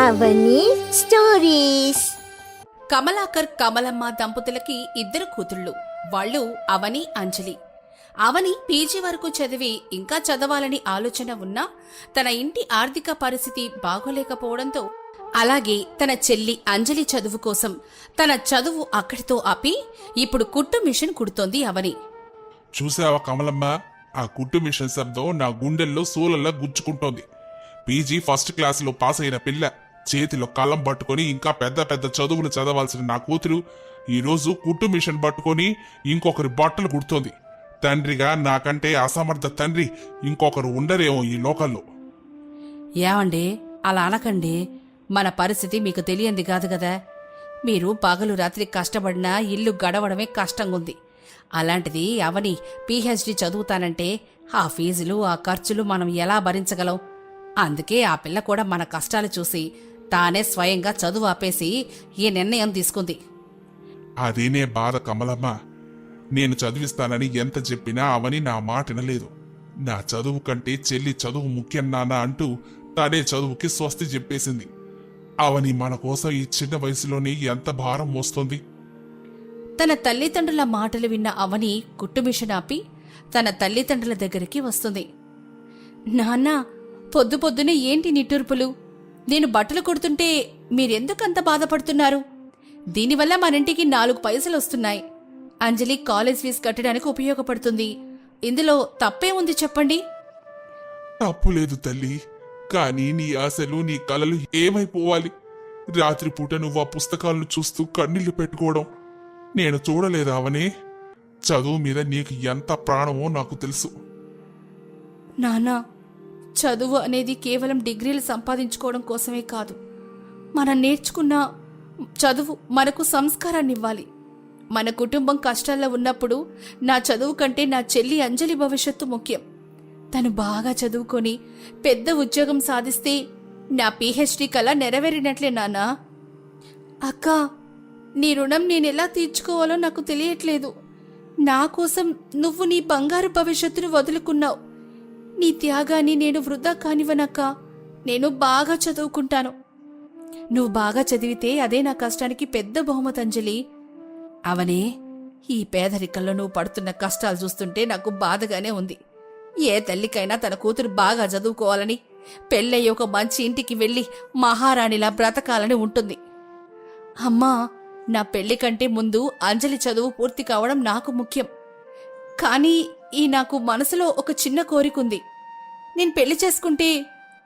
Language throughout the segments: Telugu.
అవని స్టోరీస్. కమలాకర్ కమలమ్మ దంపతులకి ఇద్దరు కూతుళ్ళు. వాళ్ళు అవని, అంజలి. అవని పీజీ వరకు చదివి ఇంకా చదవాలని ఆలోచన ఉన్నా తన ఇంటి ఆర్థిక పరిస్థితి బాగోలేకపోవడంతో, అలాగే తన చెల్లి అంజలి చదువు కోసం తన చదువు అక్కడితో ఆపి ఇప్పుడు కుట్టు మిషన్ కుడుతోంది అవని. చూసావా కమలమ్మ, ఆ కుట్టు మిషన్ శబ్దం నా గుండెల్లో సూలల్లా గుచ్చుకుంటోంది. పీజీ ఫస్ట్ క్లాసులో పాస్ అయిన పిల్ల, చేతిలో కలం పట్టుకొని ఇంకా పెద్ద పెద్ద చదువులు చదవాల్సిన నా కూతురు ఈరోజు కుట్టు మిషన్ పట్టుకొని ఇంకొకరి బట్టలు కుడుతోంది. తండ్రిగా నాకంటే అసమర్థ తండ్రి ఇంకొకరు ఉండరేమో ఈ లోకల్లో. ఏమండి, అలా అనకండి. మన పరిస్థితి మీకు తెలియంది కాదు కదా. మీరు పగలు రాత్రి కష్టపడినా ఇల్లు గడవడమే కష్టంగుంది. అలాంటిది అవని పీహెచ్డీ చదువుతానంటే ఆ ఫీజులు, ఆ ఖర్చులు మనం ఎలా భరించగలం? అందుకే ఆ పిల్ల కూడా మన కష్టాలు చూసి తానే స్వయంగా చదువు ఆపేసి ఈ నిర్ణయం తీసుకుంది. అదేనే బాధ కమలమ్మ. నేను చదివిస్తానని ఎంత చెప్పినా అవని నా మాట వినలేదు. నా చదువు కంటే చెల్లి చదువు ముఖ్యం నాన్న అంటూ తనే చదువుకి స్వస్తి చెప్పేసింది. అవని మన కోసం ఈ చిన్న వయసులోనే ఎంత భారం మోస్తోంది. తన తల్లిదండ్రుల మాటలు విన్న అవని కుట్టుమిషన్ ఆపి తన తల్లిదండ్రుల దగ్గరికి వస్తుంది. నాన్న, పొద్దు పొద్దునే ఏంటి నిట్టూర్పులు? నేను బట్టలు కుడుతుంటే మీరెందుకంత బాధపడుతున్నారు? దీనివల్ల మనింటికి 4 పైసలు వస్తున్నాయి. అంజలి కాలేజ్ ఫీజు కట్టడానికి ఉపయోగపడుతుంది. ఇందులో తప్పే ఉంది చెప్పండి? తప్పులేదు తల్లి, కానీ నీ ఆశలు, నీ కలలు ఏమైపోవాలి? రాత్రిపూట నువ్వు ఆ పుస్తకాలను చూస్తూ కన్నీళ్లు పెట్టుకోవడం నేను చూడలేదా అవనే? చదువు మీద నీకు ఎంత ప్రాణమో నాకు తెలుసు. నానా, చదువు అనేది కేవలం డిగ్రీలు సంపాదించుకోవడం కోసమే కాదు. మనం నేర్చుకున్న చదువు మనకు సంస్కారాన్నివ్వాలి. మన కుటుంబం కష్టాల్లో ఉన్నప్పుడు నా చదువు కంటే నా చెల్లి అంజలి భవిష్యత్తు ముఖ్యం. తను బాగా చదువుకొని పెద్ద ఉద్యోగం సాధిస్తే నా పీహెచ్డీ కల నెరవేరినట్లే నాన్నా. అక్క, నీ రుణం నేనెలా తీర్చుకోవాలో నాకు తెలియట్లేదు. నా కోసం నువ్వు నీ బంగారు భవిష్యత్తును వదులుకున్నావు. నీ త్యాగాన్ని నేను వృధా కానివ్వనక్క. నేను బాగా చదువుకుంటాను. నువ్వు బాగా చదివితే అదే నా కష్టానికి పెద్ద బహుమతి అంజలి. అవనే, ఈ పేదరికంలో నువ్వు పడుతున్న కష్టాలు చూస్తుంటే నాకు బాధగానే ఉంది. ఏ తల్లికైనా తన కూతురు బాగా చదువుకోవాలని, పెళ్ళయ్యి ఒక మంచి ఇంటికి వెళ్ళి మహారాణిలా బ్రతకాలని ఉంటుంది. అమ్మా, నా పెళ్లి కంటే ముందు అంజలి చదువు పూర్తి కావడం నాకు ముఖ్యం. కానీ నాకు మనసులో ఒక చిన్న కోరికుంది. నేను పెళ్లి చేసుకుంటే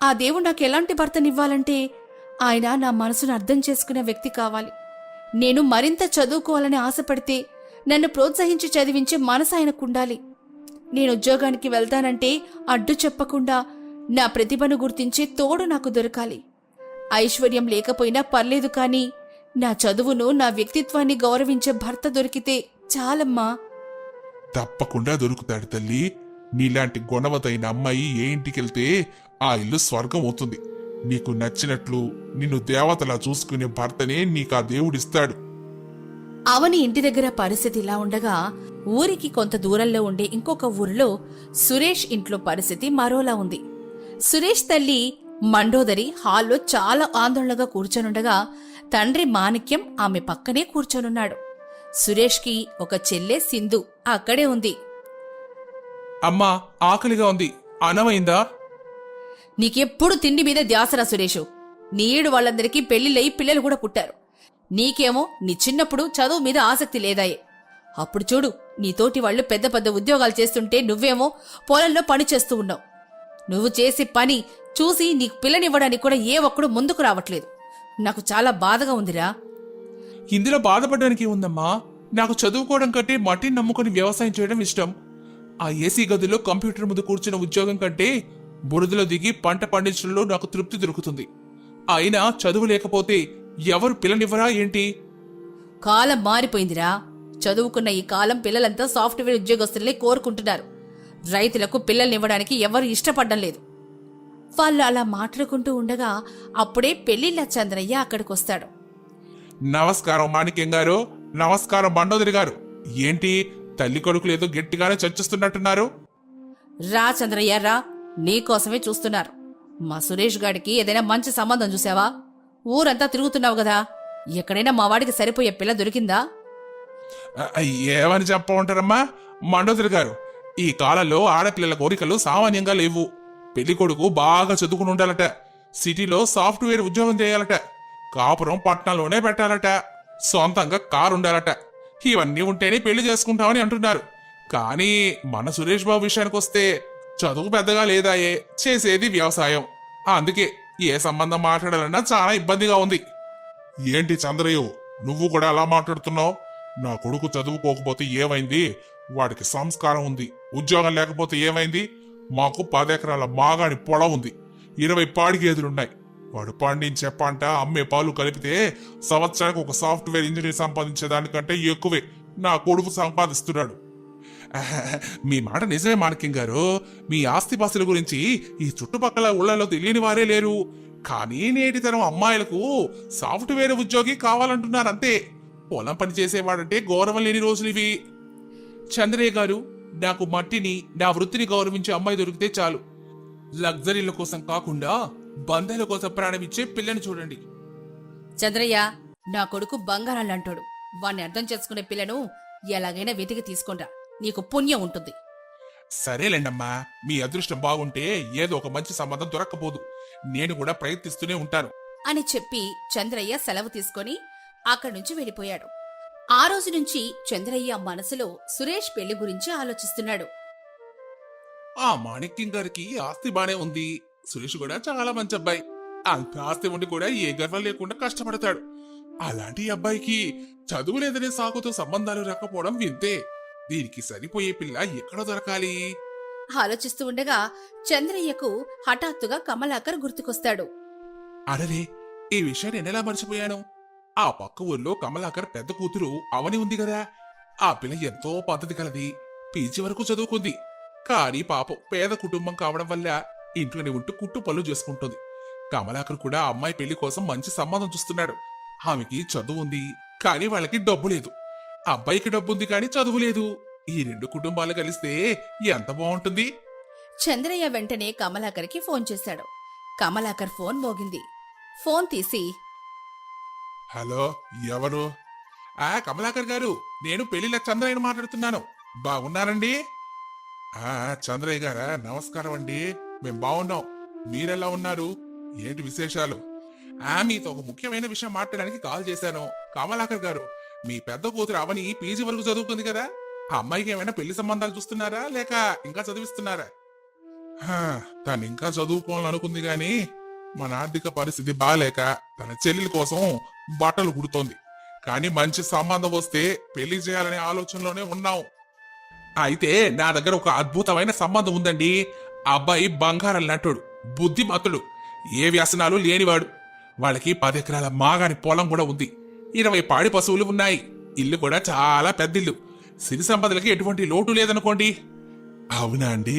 ఆ దేవుడు నాకు ఎలాంటి భర్తనివ్వాలంటే ఆయన నా మనసును అర్థం చేసుకునే వ్యక్తి కావాలి. నేను మరింత చదువుకోవాలని ఆశపడితే నన్ను ప్రోత్సహించి చదివించే మనసు ఆయనకుండాలి. నేను ఉద్యోగానికి వెళ్తానంటే అడ్డు చెప్పకుండా నా ప్రతిభను గుర్తించే తోడు నాకు దొరకాలి. ఐశ్వర్యం లేకపోయినా పర్లేదు, కానీ నా చదువును, నా వ్యక్తిత్వాన్ని గౌరవించే భర్త దొరికితే చాలమ్మా. తప్పకుండా దొరుకుతాడు తల్లి. నీలాంటి గుణవతైన అమ్మాయి ఏ ఇంటికెళ్తే ఆ ఇల్లు స్వర్గం అవుతుంది. నీకు నచ్చినట్లు నిన్ను దేవతలా చూసుకునే భర్తనే నీకు ఆ దేవుడిస్తాడు. అవని ఇంటి దగ్గర పరిస్థితి ఇలా ఉండగా, ఊరికి కొంత దూరంలో ఉండే ఇంకొక ఊరిలో సురేష్ ఇంట్లో పరిస్థితి మరోలా ఉంది. సురేష్ తల్లి మండోదరి హాల్లో చాలా ఆందోళనగా కూర్చొనుండగా, తండ్రి మాణిక్యం ఆమె పక్కనే కూర్చొనున్నాడు. సురేష్కి ఒక చెల్లె సింధు అక్కడే ఉంది. అమ్మా, ఆకలిగా ఉంది, అనమైందా? నీకెప్పుడు తిండి మీద ధ్యాసరా సురేషు. నీడు వాళ్ళందరికీ పెళ్లిళ్ళయి పిల్లలు కూడా పుట్టారు. నీకేమో నీ చిన్నప్పుడు చదువు మీద ఆసక్తి లేదాయే. అప్పుడు చూడు, నీతోటి వాళ్ళు పెద్ద పెద్ద ఉద్యోగాలు చేస్తుంటే నువ్వేమో పొలంలో పని చేస్తూ ఉన్నావు. నువ్వు చేసే పని చూసి నీకు పిల్లనివ్వడానికి కూడా ఏ ఒక్కడు ముందుకు రావట్లేదు. నాకు చాలా బాధగా ఉందిరా. ఇందులో బాధపడడానికి ఏముందమ్మా? నాకు చదువుకోవడం కంటే మట్టిని నమ్ముకుని వ్యవసాయం చేయడం ఇష్టం. ఆ ఏసీ గదిలో కంప్యూటర్ ముందు కూర్చున్న ఉద్యోగం కంటే బురదలో దిగి పంట పండించడంలో నాకు తృప్తి దొరుకుతుంది. అయినా చదువు లేకపోతే ఎవరు పిల్లనివ్వరా ఏంటి? కాలం మారిపోయిందిరా. చదువుకున్న ఈ కాలం పిల్లలంతా సాఫ్ట్వేర్ ఉద్యోగస్తులనే కోరుకుంటున్నారు. రైతులకు పిల్లల్నివ్వడానికి ఎవరు ఇష్టపడ్డం లేదు. వాళ్ళు అలా మాట్లాడుకుంటూ ఉండగా అప్పుడే పెళ్లిళ్ళ చంద్రయ్య అక్కడికొస్తాడు. నమస్కారం మాణిక్యం గారు. నమస్కారం మండోదరి గారు. ఏంటి తల్లి కొడుకులు ఏదో గట్టిగానే చర్చిస్తున్నట్టున్నారు? రా చంద్రయ్య రా, నీకోసమే చూస్తున్నారు. మా సురేష్ గాడికి ఏదైనా మంచి సంబంధం చూసావా? ఊరంతా తిరుగుతున్నావు కదా, ఎక్కడైనా మా వాడికి సరిపోయే పిల్ల దొరికిందా? ఏమని చెప్పమంటారమ్మా మండోదరి గారు, ఈ కాలంలో ఆడపిల్లల కోరికలు సామాన్యంగా లేవు. పెళ్లి కొడుకు బాగా చదువుకుని ఉండాలట, సిటీలో సాఫ్ట్వేర్ ఉద్యోగం చేయాలట, కాపురం పట్నంలోనే పెట్టాలట, సొంతంగా కారు ఉండాలట. ఇవన్నీ ఉంటేనే పెళ్లి చేసుకుంటామని అంటున్నారు. కానీ మన సురేష్ బాబు విషయానికి వస్తే చదువు పెద్దగా లేదాయే, చేసేది వ్యవసాయం. అందుకే ఏ సంబంధం మాట్లాడాలన్నా చాలా ఇబ్బందిగా ఉంది. ఏంటి చంద్రయ్య, నువ్వు కూడా అలా మాట్లాడుతున్నావు? నా కొడుకు చదువుకోకపోతే ఏమైంది? వాడికి సంస్కారం ఉంది. ఉద్యోగం లేకపోతే ఏమైంది? మాకు 10 ఎకరాల మాగాని పొలం ఉంది, 20 పాడి గేదెలున్నాయి. వాడు పండించే పంట, అమ్మే పాలు కలిపితే సంవత్సరానికి ఒక సాఫ్ట్వేర్ ఇంజనీర్ సంపాదించే దానికంటే ఎక్కువే నా కొడుకు సంపాదిస్తున్నాడు. మీ మాట నిజమే మాణిక్యం గారు. మీ ఆస్తిపాస్తుల గురించి ఈ చుట్టుపక్కల ఊళ్ళలో తెలియని వారే లేరు. కానీ నేటి తరం అమ్మాయిలకు సాఫ్ట్వేర్ ఉద్యోగి కావాలంటున్నారంతే. పొలం పని చేసేవాడంటే గౌరవం లేని రోజులు ఇవి. చంద్రయ్య గారు, నాకు మట్టిని, నా వృత్తిని గౌరవించే అమ్మాయి దొరికితే చాలు. లగ్జరీల కోసం కాకుండా బంధాల కోసం ప్రాణమిచ్చే పిల్లని చూడండి. చంద్రయ్య, నా కొడుకు బంగారాలంటాడు. వాణ్ణి అర్థం చేసుకునే పిల్లను ఎలాగైనా వెతికి తీసుకుంటా, నీకు పుణ్యం ఉంటుంది. సరేలేండమ్మా, మీ అదృష్టం బాగుంటే ఏదో ఒక మంచి సంబంధం దొరక్కపోదు. నేను కూడా ప్రయత్నిస్తూనే ఉంటాను అని చెప్పి చంద్రయ్య సెలవు తీసుకొని అక్కడి నుంచి వెళ్ళిపోయాడు. ఆ రోజు నుంచి చంద్రయ్య మనసులో సురేష్ పెళ్లి గురించి ఆలోచిస్తున్నాడు. ఆ మాణిక్యం గారికి ఆస్తి బానే ఉంది. సురేష్ కూడా చాలా మంచి అబ్బాయి. అంత ఆస్తి ఉండి కూడా ఏ గర్వం లేకుండా కష్టపడతాడు. అలాంటి అబ్బాయికి చదువు లేదనే సాకుతో సంబంధాలు రాకపోవడం వింతే. దీనికి సరిపోయే పిల్ల ఎక్కడ దొరకాలి? ఆలోచిస్తూ ఉండగా చంద్రయ్యకు హఠాత్తుగా కమలాకర్ గుర్తుకొస్తాడు. అడరే, ఈ విషయాన్ని నేనెలా మర్చిపోయాను? ఆ పక్క ఊర్లో కమలాకర్ పెద్ద కూతురు అవని ఉంది కదా. ఆ పిల్ల ఎంతో పద్ధతి కలది, పీజీ వరకు చదువుకుంది. కానీ పాపం పేద కుటుంబం కావడం వల్ల ఇంట్లోనే ఉంటూ కుట్టు పనులు చేసుకుంటుంది. కమలాకర్ కూడా ఆ అమ్మాయి పెళ్లి కోసం మంచి సంబంధం చూస్తున్నాడు. ఆమెకి చదువు ఉంది, కానీ వాళ్ళకి డబ్బు లేదు. అబ్బాయికి డబ్బుంది కానీ చదువు లేదు. ఈ 2 కుటుంబాలు కలిస్తే ఎంత బాగుంటుంది. చంద్రయ్య వెంటనే కమలాకర్కి ఫోన్ చేశాడు. కమలాకర్ ఫోన్ మోగింది. ఫోన్ తీసి, హలో, ఎవరు? కమలాకర్ గారు, నేను పెళ్లిళ్ళ చంద్రయ్యను మాట్లాడుతున్నాను. బాగున్నారండి? చంద్రయ్య గారా, నమస్కారం అండి. మేం బాగున్నాం. మీరెలా ఉన్నారు? ఏంటి విశేషాలు? మీతో ఒక ముఖ్యమైన విషయం మాట్లాడడానికి కాల్ చేశాను. కమలాకర్ గారు, మీ పెద్ద కూతురు అవని పీజీ వరకు చదువుకుంది కదా. ఆ అమ్మాయికి ఏమైనా పెళ్లి సంబంధాలు చూస్తున్నారా, లేక ఇంకా చదివిస్తున్నారా? తను ఇంకా చదువుకోవాలనుకుంది గాని మన ఆర్థిక పరిస్థితి బాగాలేక తన చెల్లెల కోసం బట్టలు కుడుతోంది. కానీ మంచి సంబంధం వస్తే పెళ్లి చేయాలనే ఆలోచనలోనే ఉన్నాం. అయితే నా దగ్గర ఒక అద్భుతమైన సంబంధం ఉందండి. ఆ అబ్బాయి బంగారం నటుడు, బుద్ధిమంతుడు, ఏ వ్యసనాలు లేనివాడు. వాళ్ళకి 10 ఎకరాల మాగాని పొలం కూడా ఉంది, 20 పాడి పశువులు ఉన్నాయి. ఇల్లు కూడా చాలా పెద్దిల్లు. సిరి సంపదలకి ఎటువంటి లోటు లేదనుకోండి. అవునా అండి,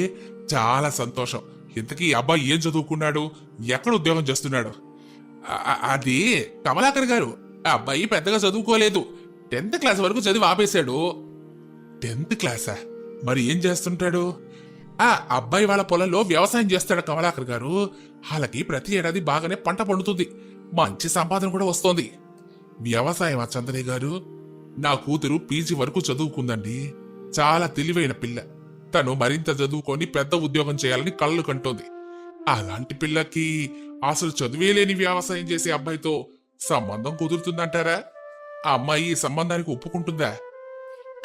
చాలా సంతోషం. ఇంతకీ ఈ అబ్బాయి ఏం చదువుకున్నాడు, ఎక్కడ ఉద్యోగం చేస్తున్నాడు? అది కమలాకర్ గారు, ఆ అబ్బాయి పెద్దగా చదువుకోలేదు. 10th క్లాస్ వరకు చదివి ఆపేశాడు. 10th క్లాసా? మరి ఏం చేస్తుంటాడు? అబ్బాయి వాళ్ళ పొలంలో వ్యవసాయం చేస్తాడు కమలాకర్ గారు. వాళ్ళకి ప్రతి ఏడాది బాగానే పంట పండుతుంది, మంచి సంపాదన కూడా వస్తోంది. వ్యవసాయం చంద్రయ్య గారు, నా కూతురు పీజీ వరకు చదువుకుందండి. చాలా తెలివైన పిల్ల. తను మరింత చదువుకొని పెద్ద ఉద్యోగం చేయాలని కళ్ళు కంటోంది. అలాంటి పిల్లకి అసలు చదువే లేని వ్యవసాయం చేసే అబ్బాయితో సంబంధం కుదురుతుందంటారా? ఆ అమ్మాయి ఈ సంబంధానికి ఒప్పుకుంటుందా?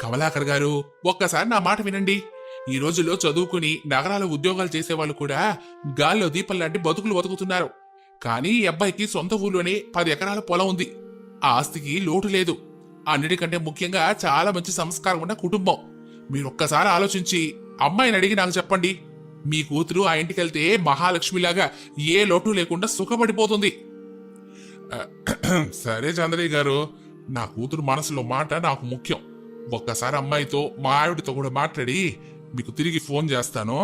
కమలాకర్ గారు, ఒక్కసారి నా మాట వినండి. ఈ రోజుల్లో చదువుకుని నగరాల ఉద్యోగాలు చేసేవాళ్ళు కూడా గాల్లో దీపం లాంటి బతుకులు బతుకుతున్నారు. కానీ ఈ అబ్బాయికి సొంత ఊళ్ళోనే 10 ఎకరాల పొలం ఉంది. ఆ ఆస్తికి లోటు లేదు. అన్నిటికంటే ముఖ్యంగా చాలా మంచి సంస్కారం ఉన్న కుటుంబం. మీరొక్కసారి ఆలోచించి అమ్మాయిని అడిగి నాకు చెప్పండి. మీ కూతురు ఆ ఇంటికెళ్తే మహాలక్ష్మిలాగా ఏ లోటు లేకుండా సుఖపడిపోతుంది. సరే చంద్రయ్య గారు, నా కూతురు మనసులో మాట నాకు ముఖ్యం. ఒక్కసారి అమ్మాయితో, మా ఆవిడతో కూడా మాట్లాడి మీకు తిరిగి ఫోన్ చేస్తాను.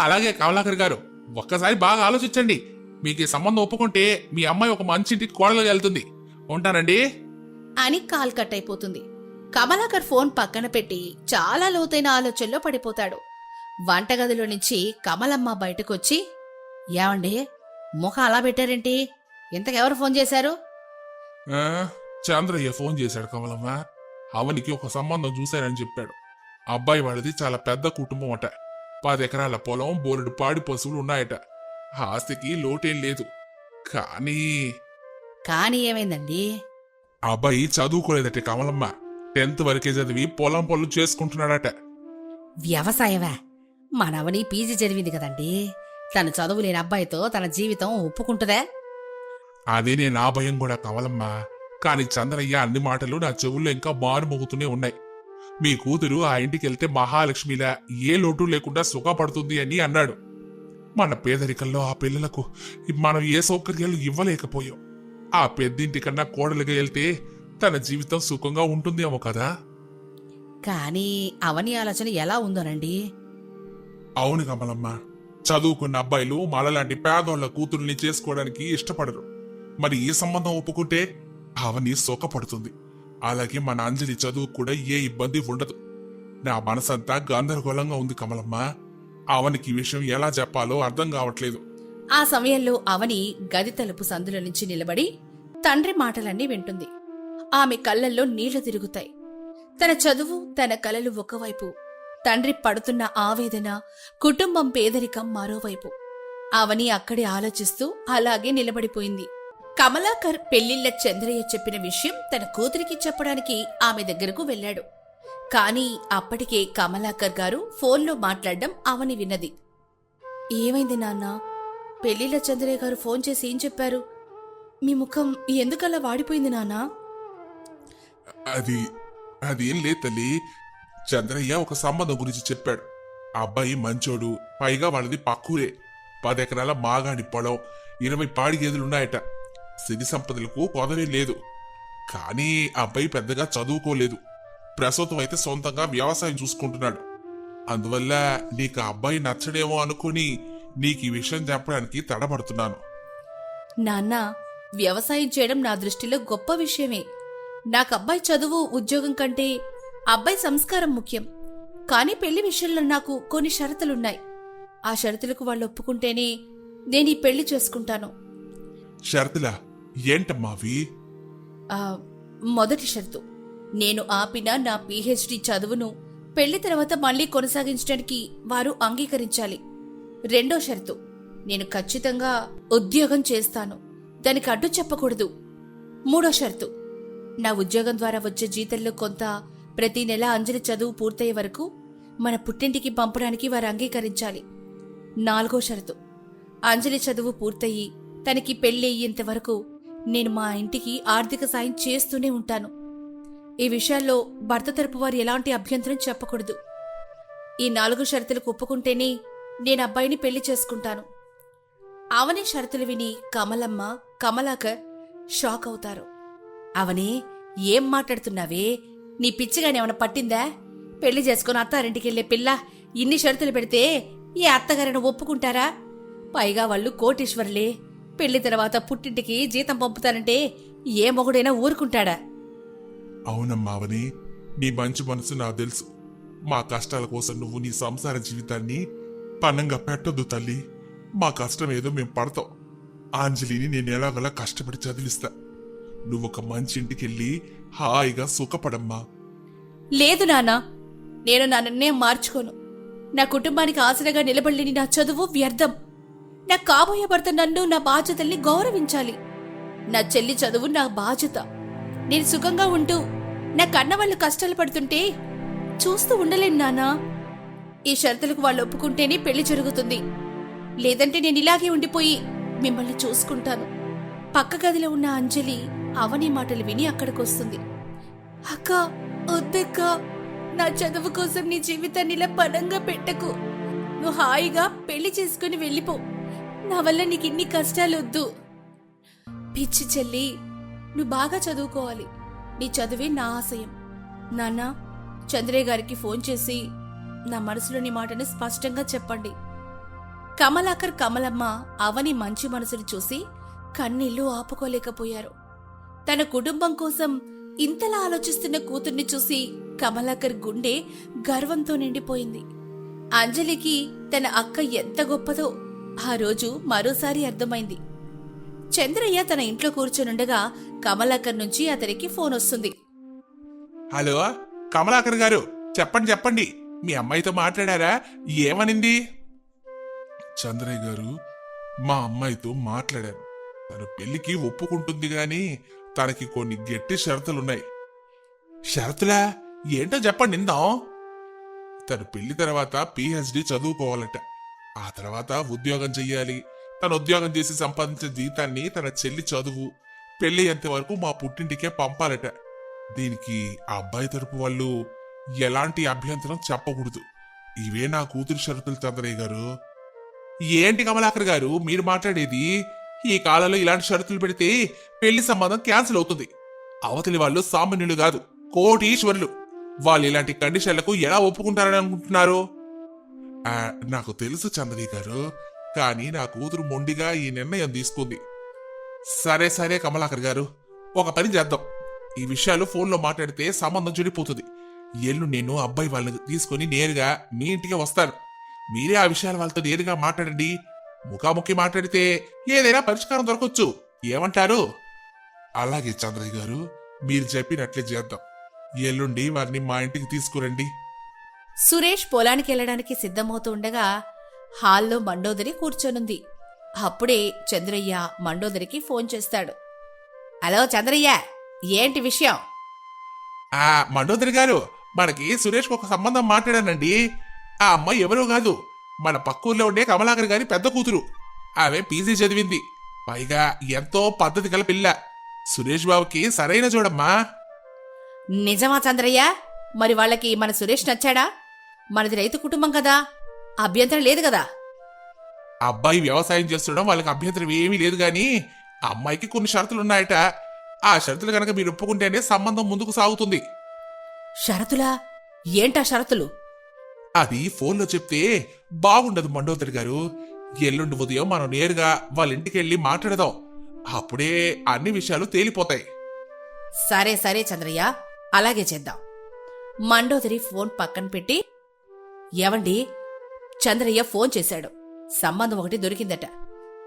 అలాగే కమలాకర్ గారు, ఒక్కసారి బాగా ఆలోచించండి. మీకు ఈ సంబంధం ఒప్పుకుంటే మీ అమ్మాయి ఒక మంచి ఇంటికి కోడలుగా వెళ్తుంది. ఉంటానండి అని కాల్ కట్ అయిపోతుంది. కమలాకర్ ఫోన్ పక్కన పెట్టి చాలా లోతైన ఆలోచనలో పడిపోతాడు. వంటగదిలో నుంచి కమలమ్మ బయటకొచ్చి, ఏమండి ముఖం అలా పెట్టారేంటి? ఇంతకెవరు ఫోన్ చేశారు? ఆ, చంద్రయ్య ఫోన్ చేశాడు కమలమ్మ. అవనికి ఒక సంబంధం చూశారని చెప్పాడు. అబ్బాయి వాడిది చాలా పెద్ద కుటుంబం అట. 10 ఎకరాల పొలం, బోలెడు పాడి పశువులు ఉన్నాయట. ఆస్తికి లోటేం లేదు. కానీ ఏమైందండి? ఆ అబ్బాయి చదువుకోలేదట కమలమ్మ. 10th వరకే చదివి పొలం పనులు చేసుకుంటున్నాడట. వ్యవసాయమా? మనవని పీజీ చదివింది కదండి. తను చదువులేని అబ్బాయితో తన జీవితం ఒప్పుకుంటుందా? అదే నేను నా భయం కూడా కమలమ్మ. కాని చంద్రయ్య అన్ని మాటలు నా చెవుల్లో ఇంకా మారుమోగుతూనే ఉన్నాయి. మీ కూతురు ఆ ఇంటికి వెళ్తే మహాలక్ష్మిలా ఏ లోటు లేకుండా సుఖపడుతుంది అని అన్నాడు. మన పేదరికంలో ఆ పిల్లలకు మనం ఏ సౌకర్యాలు ఇవ్వలేకపోయాం. ఆ పెద్దింటి కన్నా కోడలుగా వెళ్తే తన జీవితం సుఖంగా ఉంటుందేమో కదా. కానీ అవని ఆలోచన ఎలా ఉందోనండి? అవును కమలమ్మ, చదువుకున్న అబ్బాయిలు మనలాంటి పేదోళ్ల కూతుర్ని చేసుకోవడానికి ఇష్టపడరు. మరి ఈ సంబంధం ఒప్పుకుంటే అవని సుఖపడుతుంది. అలాగే మన అంజలి చదువు కూడా ఏ ఇబ్బంది ఉండదు. నా మనసంతా గందరగోళంగా ఉంది కమలమ్మ. అవనికి ఈ విషయం ఎలా చెప్పాలో అర్థం కావట్లేదు. ఆ సమయంలో అవని గది తలుపు సందుల నుంచి నిలబడి తండ్రి మాటలన్నీ వింటుంది. ఆమె కళ్ళల్లో నీళ్లు తిరుగుతాయి. తన చదువు, తన కలలు ఒకవైపు, తండ్రి పడుతున్న ఆవేదన, కుటుంబం పేదరికం మరోవైపు. అవని అక్కడే ఆలోచిస్తూ అలాగే నిలబడిపోయింది. కమలాకర్ పెళ్లిళ్ల చంద్రయ్య చెప్పిన విషయం తన కూతురికి చెప్పడానికి ఆమె దగ్గరకు వెళ్లాడు. కాని అప్పటికే కమలాకర్ గారు ఫోన్లో మాట్లాడడం అవని విన్నది. ఏమైంది నాన్నా? పెళ్లిళ్ల చంద్రయ్య గారు ఫోన్ చేసి ఏం చెప్పారు? మీ ముఖం ఎందుకలా వాడిపోయింది నాన్నా? అదేం లేదు తల్లి. చంద్రయ్య ఒక సంబంధం గురించి చెప్పాడు. ఆ అబ్బాయి మంచోడు, పైగా వాళ్ళది పక్కూరే. 10 ఎకరాల మాగాడి పొలం, 20 పాడి గేదెలున్నాయట. సిరి సంపదలకు కొదవే లేదు. కానీ ఆ అబ్బాయి పెద్దగా చదువుకోలేదు. ప్రస్తుతం అయితే సొంతంగా వ్యవసాయం చూసుకుంటున్నాడు. అందువల్ల నీకు ఆ అబ్బాయి నచ్చడేమో అనుకుని నీకు ఈ విషయం చెప్పడానికి తడబడుతున్నాను. నాన్నా, వ్యవసాయం చేయడం నా దృష్టిలో గొప్ప విషయమే. నాకు అబ్బాయి చదువు, ఉద్యోగం కంటే అబ్బాయి సంస్కారం ముఖ్యం. కానీ పెళ్లి విషయంలో నాకు కొన్ని షరతులున్నాయి. ఆ షరతులకు వాళ్ళు ఒప్పుకుంటేనే నేను ఈ పెళ్లి చేసుకుంటాను. షరతులా? ఏంటమ్మా అవి? మొదటి షరతు, నేను ఆపిన నా పీహెచ్డీ చదువును పెళ్లి తర్వాత మళ్లీ కొనసాగించడానికి వారు అంగీకరించాలి. రెండో షరతు, నేను ఖచ్చితంగా ఉద్యోగం చేస్తాను, దానికి అడ్డు చెప్పకూడదు. మూడో షరతు, నా ఉద్యోగం ద్వారా వచ్చే జీతంలో కొంత ప్రతి నెల అంజలి చదువు పూర్తయ్యే వరకు మన పుట్టింటికి పంపడానికి వారు అంగీకరించాలి. నాలుగో షరతు, అంజలి చదువు పూర్తయి తనకి పెళ్లి అయ్యేంత వరకు నేను మా ఇంటికి ఆర్థిక సాయం చేస్తూనే ఉంటాను. ఈ విషయాల్లో భర్త తరపు వారు ఎలాంటి అభ్యంతరం చెప్పకూడదు. ఈ 4 షరతులకు ఒప్పుకుంటేనే నేను అబ్బాయిని పెళ్లి చేసుకుంటాను. అవని షరతులు విని కమలమ్మ, కమలాకర్ షాక్ అవుతారు. అవనే, ఏం మాట్లాడుతున్నావే? నీ పిచ్చిగానేమన్నా పట్టిందా? పెళ్లి చేసుకుని అత్తారింటికెళ్లే పిల్ల ఇన్ని షరతులు పెడితే ఏ అత్తగారిని ఒప్పుకుంటారా? పైగా వాళ్ళు కోటీశ్వరులే. పెళ్లి తర్వాత పుట్టింటికి జీతం పంపుతానంటే ఏ మొగుడైనా ఊరుకుంటాడా? అవునమ్మా అవని, నీ మంచి మనసు నాకు తెలుసు. మా కష్టాల కోసం నువ్వు నీ సంసార జీవితాన్ని పన్నంగా పెట్టొద్దు తల్లి. మా కష్టం ఏదో మేము పడతాం. అంజలిని నేను ఎలాగలా కష్టపడి చదివిస్తా. నువ్వొక మంచి ఇంటికెళ్ళి హాయిగా సుఖపడమ్మా. లేదు నాన్నా, నేను నా నిర్ణయం మార్చుకోను. నా కుటుంబానికి ఆసరగా నిలబడలేని నా చదువు వ్యర్థం. నా కాబోయే భర్త నన్ను, నా బాధ్యతల్ని గౌరవించాలి. నా చెల్లి చదువు నా బాధ్యత. నేను సుఖంగా ఉంటూ నా కన్నవాళ్లు కష్టాలు పడుతుంటే చూస్తూ ఉండలేను నాన్నా. ఈ షరతులకు వాళ్ళు ఒప్పుకుంటేనే పెళ్లి జరుగుతుంది. లేదంటే నేను ఇలాగే ఉండిపోయి మిమ్మల్ని చూసుకుంటాను. పక్క గదిలో ఉన్న అంజలి అవని మాటలు విని అక్కడికొస్తుంది. అక్క, వద్దక్క, నా చదువు కోసం నీ జీవితాన్ని ఇలా పనంగా పెట్టకు. నువ్వు హాయిగా పెళ్లి చేసుకుని వెళ్ళిపో. నా వల్ల నీకు ఇన్ని కష్టాలొద్దు. పిచ్చి చెల్లి, నువ్వు బాగా చదువుకోవాలి. నీ చదువే నా ఆశయం. నాన్న, చంద్రయ్య గారికి ఫోన్ చేసి నా మనసులోని మాటని స్పష్టంగా చెప్పండి. కమలాకర్, కమలమ్మ అవని మంచి మనసును చూసి కన్నీళ్లు ఆపుకోలేకపోయారు. తన కుటుంబం కోసం ఇంతలా ఆలోచిస్తున్న కూతుర్ని చూసి కమలాకర్ గుండె గర్వంతో నిండిపోయింది. అంజలికి తన అక్క ఎంత గొప్పదో ఆ రోజు మరోసారి అర్థమైంది. చంద్రయ్య తన ఇంట్లో కూర్చునుండగా కమలాకర్ నుంచి అతనికి ఫోన్ వస్తుంది. హలో కమలాకర్ గారు, చెప్పండి చెప్పండి, మీ అమ్మాయితో మాట్లాడారా? ఏమనింది? చంద్రయ్య గారు, మా అమ్మాయితో మాట్లాడాను. తన పెళ్లికి ఒప్పుకుంటుంది గాని తనకి కొన్ని గట్టి షరతులున్నాయి. షరతులా? ఏంటో చెప్పండి ఇందాం. తన పెళ్లి తర్వాత పిహెచ్డి చదువుకోవాలట. ఆ తర్వాత ఉద్యోగం చెయ్యాలి. తన ఉద్యోగం చేసి సంపాదించిన జీతాన్ని తన చెల్లి చదువు, పెళ్లి అయ్యేంత వరకు మా పుట్టింటికే పంపాలట. దీనికి ఆ అబ్బాయి తరపు వాళ్ళు ఎలాంటి అభ్యంతరం చెప్పకూడదు. ఇవే నా కూతురు షరతులు చంద్రయ్య గారు. ఏంటి కమలాకర్ గారు మీరు మాట్లాడేది? ఈ కాలంలో ఇలాంటి షరతులు పెడితే పెళ్లి సంబంధం క్యాన్సిల్ అవుతుంది. అవతలి వాళ్ళు సామాన్యులు కాదు, కోటీశ్వరులు. వాళ్ళు ఇలాంటి కండిషన్లకు ఎలా ఒప్పుకుంటారని అనుకుంటున్నారు? నాకు తెలుసు చంద్రయ్య గారు, కానీ నా కూతురు మొండిగా ఈ నిర్ణయం తీసుకుంది. సరే సరే కమలాకర్ గారు, ఒక పని చేద్దాం. ఈ విషయాలు ఫోన్లో మాట్లాడితే సంబంధం చెడిపోతుంది. ఎల్లు నేను అబ్బాయి వాళ్ళని తీసుకుని నేరుగా మీ ఇంటికి వస్తాను. మీరే ఆ విషయాలు వాళ్ళతో నేరుగా మాట్లాడండి. ముఖాముఖి మాట్లాడితే ఏదైనా పరిష్కారం దొరకొచ్చు. ఏమంటారు? అలాగే చంద్రయ్య గారు, మీరు చెప్పినట్లే చేద్దాం. ఎల్లుండి వారిని మా ఇంటికి తీసుకురండి. సురేష్ పొలానికి వెళ్లడానికి సిద్ధమవుతూ ఉండగా హాల్లో మండోదరి కూర్చొనుంది. అప్పుడే చంద్రయ్య మండోదరికి ఫోన్ చేస్తాడు. హలో చంద్రయ్య, ఏంటి విషయం? మండోదరి గారు, మనకి సురేష్ ఒక సంబంధం మాట్లాడానండి. ఆ అమ్మాయి ఎవరో కాదు, మన పక్కూర్లో ఉండే కమలాకర్ గారి పెద్ద కూతురు. ఆమె పీజీ చదివింది, పైగా ఎంతో పద్ధతి గల పిల్ల. సురేష్ బాబుకి సరైన చూడమ్మా. నిజమా చంద్రయ్య? మరి వాళ్ళకి మన సురేష్ నచ్చాడా? మనది రైతు కుటుంబం కదా, అభ్యంతరం లేదు కదా? అబ్బాయి వ్యవసాయం చేస్తుండడం వాళ్ళకి అభ్యంతరం ఏమీ లేదు గాని ఆ అమ్మాయికి కొన్ని షరతులున్నాయట. ఆ షరతులు గనక మీరు ఒప్పుకుంటేనే సంబంధం ముందుకు సాగుతుంది. షరతులా? ఏంటా షరతులు? అది ఫోన్లో చెప్తే బాగుండదు మండోదరి గారు. ఎల్లుండి ఉదయం మనం నేరుగా వాళ్ళ ఇంటికి వెళ్ళి మాట్లాడదాం. అప్పుడే అన్ని విషయాలు తేలిపోతాయి. సరే సరే చంద్రయ్య, అలాగే చేద్దాం. మండోదరి ఫోన్ పక్కన పెట్టి, ఏవండి, చంద్రయ్య ఫోన్ చేశాడు. సంబంధం ఒకటి దొరికిందట,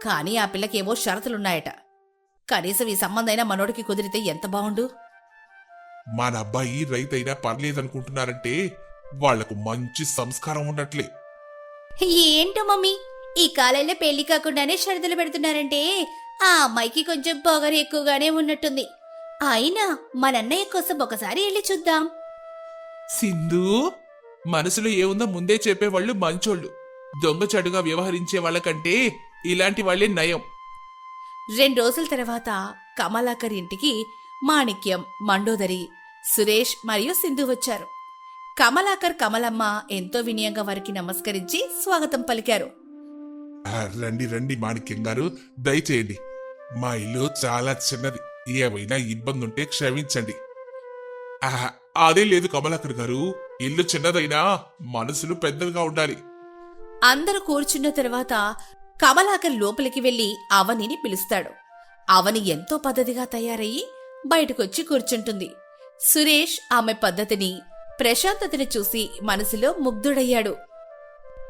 కానీ ఆ పిల్లకేవో షరతులున్నాయట. కనీసం ఈ సంబంధమైనా మనోడికి కుదిరితే ఎంత బావుండు. మన అబ్బాయి రైతైనా పర్లేదనుకుంటున్నారంటే వాళ్లకు మంచి సంస్కారం ఉన్నట్లే. ఏంటో మమ్మీ, ఈ కాలంలో పెళ్లి కాకుండానే షరతులు పెడుతున్నారంటే ఆ అమ్మాయికి కొంచెం పొగరు ఎక్కువగానే ఉన్నట్టుంది. అయినా మన అన్నయ్య కోసం ఒకసారి వెళ్ళి చూద్దాం. సింధు, మనసులో ఏముందో ముందే చెప్పేవాళ్ళు మంచోళ్ళు. దొంగచాటుగా వ్యవహరించే వాళ్ళకంటే ఇలాంటి వాళ్ళే నయం. 2 రోజుల తర్వాత కమలాకర్ ఇంటికి మాణిక్యం, మండోదరి, సురేష్ మరియు సింధు వచ్చారు. కమలాకర్, కమలమ్మ ఎంతో వినయంగా వారికి నమస్కరించి స్వాగతం పలికారు. రండి రండి మాణిక్యం గారు, దయచేయండి. మా ఇల్లు చాలా చిన్నది, ఏమైనా ఇబ్బంది ఉంటే క్షమించండి. అదే లేదు కమలాకర్ గారు, ఇల్లు చిన్నదైనా మనసులు పెద్దవిగా ఉండాలి. అందరూ కూర్చున్న తర్వాత కమలాకర్ లోపలికి వెళ్లి అవనిని పిలుస్తాడు. అవని ఎంతో పద్ధతిగా తయారయ్యి బయటకొచ్చి కూర్చుంటుంది. సురేష్ ఆమె పద్ధతిని, ప్రశాంతతని చూసి మనసులో ముగ్ధుడయ్యాడు.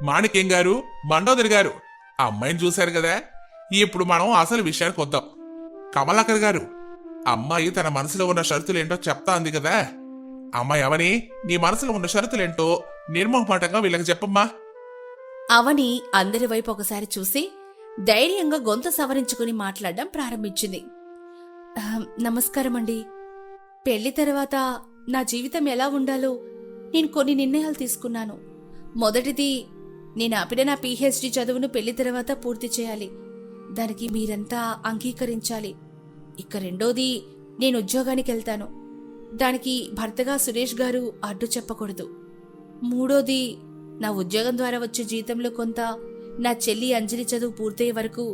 మాణిక్యం గారు, మండోదరి గారు, ఆ అమ్మాయిని చూశారు కదా. ఇప్పుడు మనం అసలు విషయానికి వద్దాం. కమలాకర్ గారు, అమ్మాయి తన మనసులో ఉన్న షరతులేంటో చెప్తా అంది కదా. అమ్మాయి అవని, నీ మనసులో ఉన్న షరతులేంటో నిర్మోహమాటంగా వీళ్ళకి చెప్పమ్మా. అవని అందరి వైపు ఒకసారి చూసి ధైర్యంగా గొంతు సవరించుకుని మాట్లాడడం ప్రారంభించింది. నమస్కారమండి. పెళ్లి తర్వాత నా జీవితం ఎలా ఉండాలో నేను కొన్ని నిర్ణయాలు తీసుకున్నాను. మొదటిది, నేను ఆపిన నా పిహెచ్డి చదువును పెళ్లి తర్వాత పూర్తి చేయాలి. దానికి మీరంతా అంగీకరించాలి. ఇక రెండోది, నేను ఉద్యోగానికి వెళ్తాను. దానికి భర్తగా సురేష్ గారు అడ్డు చెప్పకూడదు. మూడోది, నా ఉద్యోగం ద్వారా వచ్చే జీతంలో కొంత నా చెల్లి అంజలి చదువు పూర్తయ్యే వరకు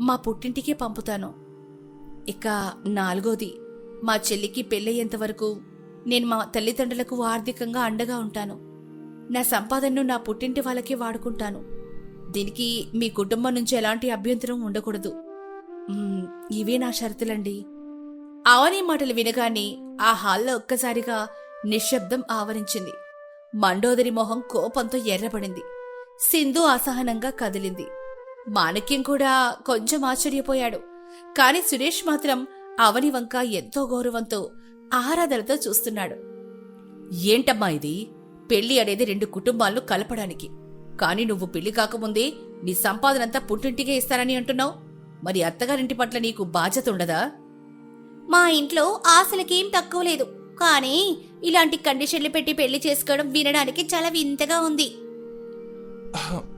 మా పుట్టింటికే పంపుతాను. ఇక నాలుగోది, మా చెల్లికి పెళ్ళయ్యేంత వరకు నేను మా తల్లిదండ్రులకు ఆర్థికంగా అండగా ఉంటాను. నా సంపాదనను నా పుట్టింటి వాళ్ళకే వాడుకుంటాను. దీనికి మీ కుటుంబం నుంచి ఎలాంటి అభ్యంతరం ఉండకూడదు. ఇవే నా షరతులండి. అవని మాటలు వినగానే ఆ హాల్లో ఒక్కసారిగా నిశ్శబ్దం ఆవరించింది. మండోదరి మొహం కోపంతో ఎర్రబడింది. సింధు అసహనంగా కదిలింది. మాణిక్యం కూడా కొంచెం ఆశ్చర్యపోయాడు. కాని సురేష్ మాత్రం అవని వంక ఎంతో గౌరవంతో ఆరాధనతో చూస్తున్నాడు. ఏంటమ్మా ఇది? పెళ్లి అనేది 2 కుటుంబాలను కలపడానికి. కాని నువ్వు పెళ్లి కాకముందే నీ సంపాదనంతా పుట్టింటికే ఇస్తానని అంటున్నావు. మరి అత్తగారింటి పట్ల నీకు బాధ్యత ఉండదా? మా ఇంట్లో ఆశలకేం తక్కువ లేదు, కానీ ఇలాంటి కండిషన్లు పెట్టి పెళ్లి చేసుకోవడం వినడానికి చాలా వింతగా ఉంది.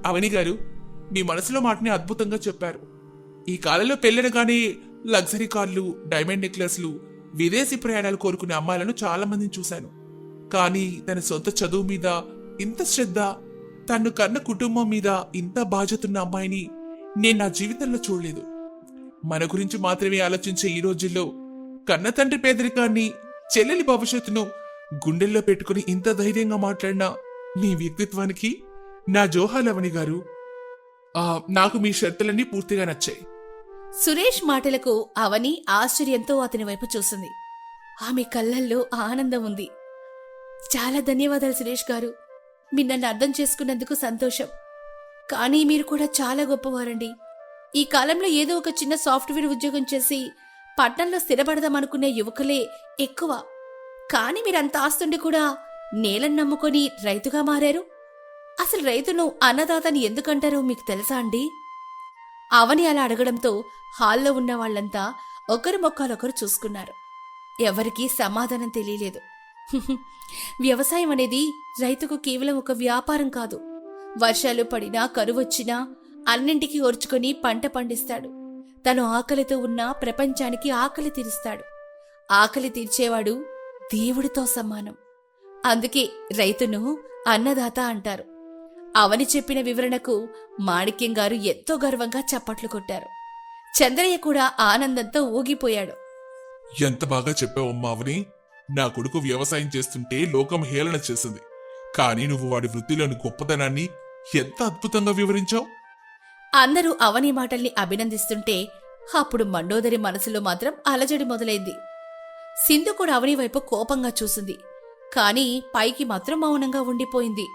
అవని గారు, మీ మనసులో మాటని అద్భుతంగా చెప్పారు. ఈ కాలంలో పెళ్ళనగానే లగ్జరీ కార్లు, డైమండ్ నెక్లెస్లు, విదేశీ ప్రయాణాలు కోరుకునే అమ్మాయిలను చాలా మందిని చూశాను. కానీ తన సొంత చదువు మీద ఇంత శ్రద్ధ, తను కన్న కుటుంబం మీద ఇంత బాధ్యతున్న అమ్మాయిని నేను నా జీవితంలో చూడలేదు. మన గురించి మాత్రమే ఆలోచించే ఈ రోజుల్లో కన్న తండ్రి పేదరికాన్ని, చెల్లెలి భవిష్యత్తును గుండెల్లో పెట్టుకుని ఇంత ధైర్యంగా మాట్లాడిన మీ వ్యక్తిత్వానికి నా జోహాలవని గారు. నాకు మీ షరతులన్నీ పూర్తిగా నచ్చాయి. సురేష్ మాటలకు అవని ఆశ్చర్యంతో అతని వైపు చూసింది. ఆమె కళ్ళల్లో ఆనందం ఉంది. చాలా ధన్యవాదాలు సురేష్ గారు. మీరు నన్ను అర్థం చేసుకున్నందుకు సంతోషం. కానీ మీరు కూడా చాలా గొప్పవారండి. ఈ కాలంలో ఏదో ఒక చిన్న సాఫ్ట్వేర్ ఉద్యోగం చేసి పట్నంలో స్థిరపడదామనుకునే యువకులే ఎక్కువ. కాని మీరంత ఆస్తుండి కూడా నేలను నమ్ముకొని రైతుగా మారారు. అసలు రైతును అన్నదాతని ఎందుకంటారో మీకు తెలుసా అండి? అవని అలా అడగడంతో హాల్లో ఉన్న వాళ్లంతా ఒకరి మొక్కలొకరు చూసుకున్నారు. ఎవరికీ సమాధానం తెలియలేదు. వ్యవసాయం అనేది రైతుకు కేవలం ఒక వ్యాపారం కాదు. వర్షాలు పడినా, కరువొచ్చినా అన్నింటికీ ఓర్చుకొని పంట పండిస్తాడు. తను ఆకలితో ఉన్న ప్రపంచానికి ఆకలి తీరుస్తాడు. ఆకలి తీర్చేవాడు దేవుడితో సమానం. అందుకే రైతును అన్నదాత అంటారు. అవని చెప్పిన వివరణకు మాణిక్యం గారు ఎంతో గర్వంగా చప్పట్లు కొట్టారు. చంద్రయ్య కూడా ఆనందంతో ఊగిపోయాడు. ఎంత బాగా చెప్పావమ్మా అవని. నా కొడుకు వ్యవసాయం చేస్తుంటే లోకం హేళన చేసింది, కానీ నువ్వు వాడి వృత్తిలోని గొప్పతనాన్ని ఎంత అద్భుతంగా వివరించావు. అందరూ అవని మాటల్ని అభినందిస్తుంటే అప్పుడు మండోదరి మనసులో మాత్రం అలజడి మొదలైంది. సింధు కూడా అవని వైపు కోపంగా చూసింది. కాని పైకి మాత్రం మౌనంగా ఉండిపోయింది.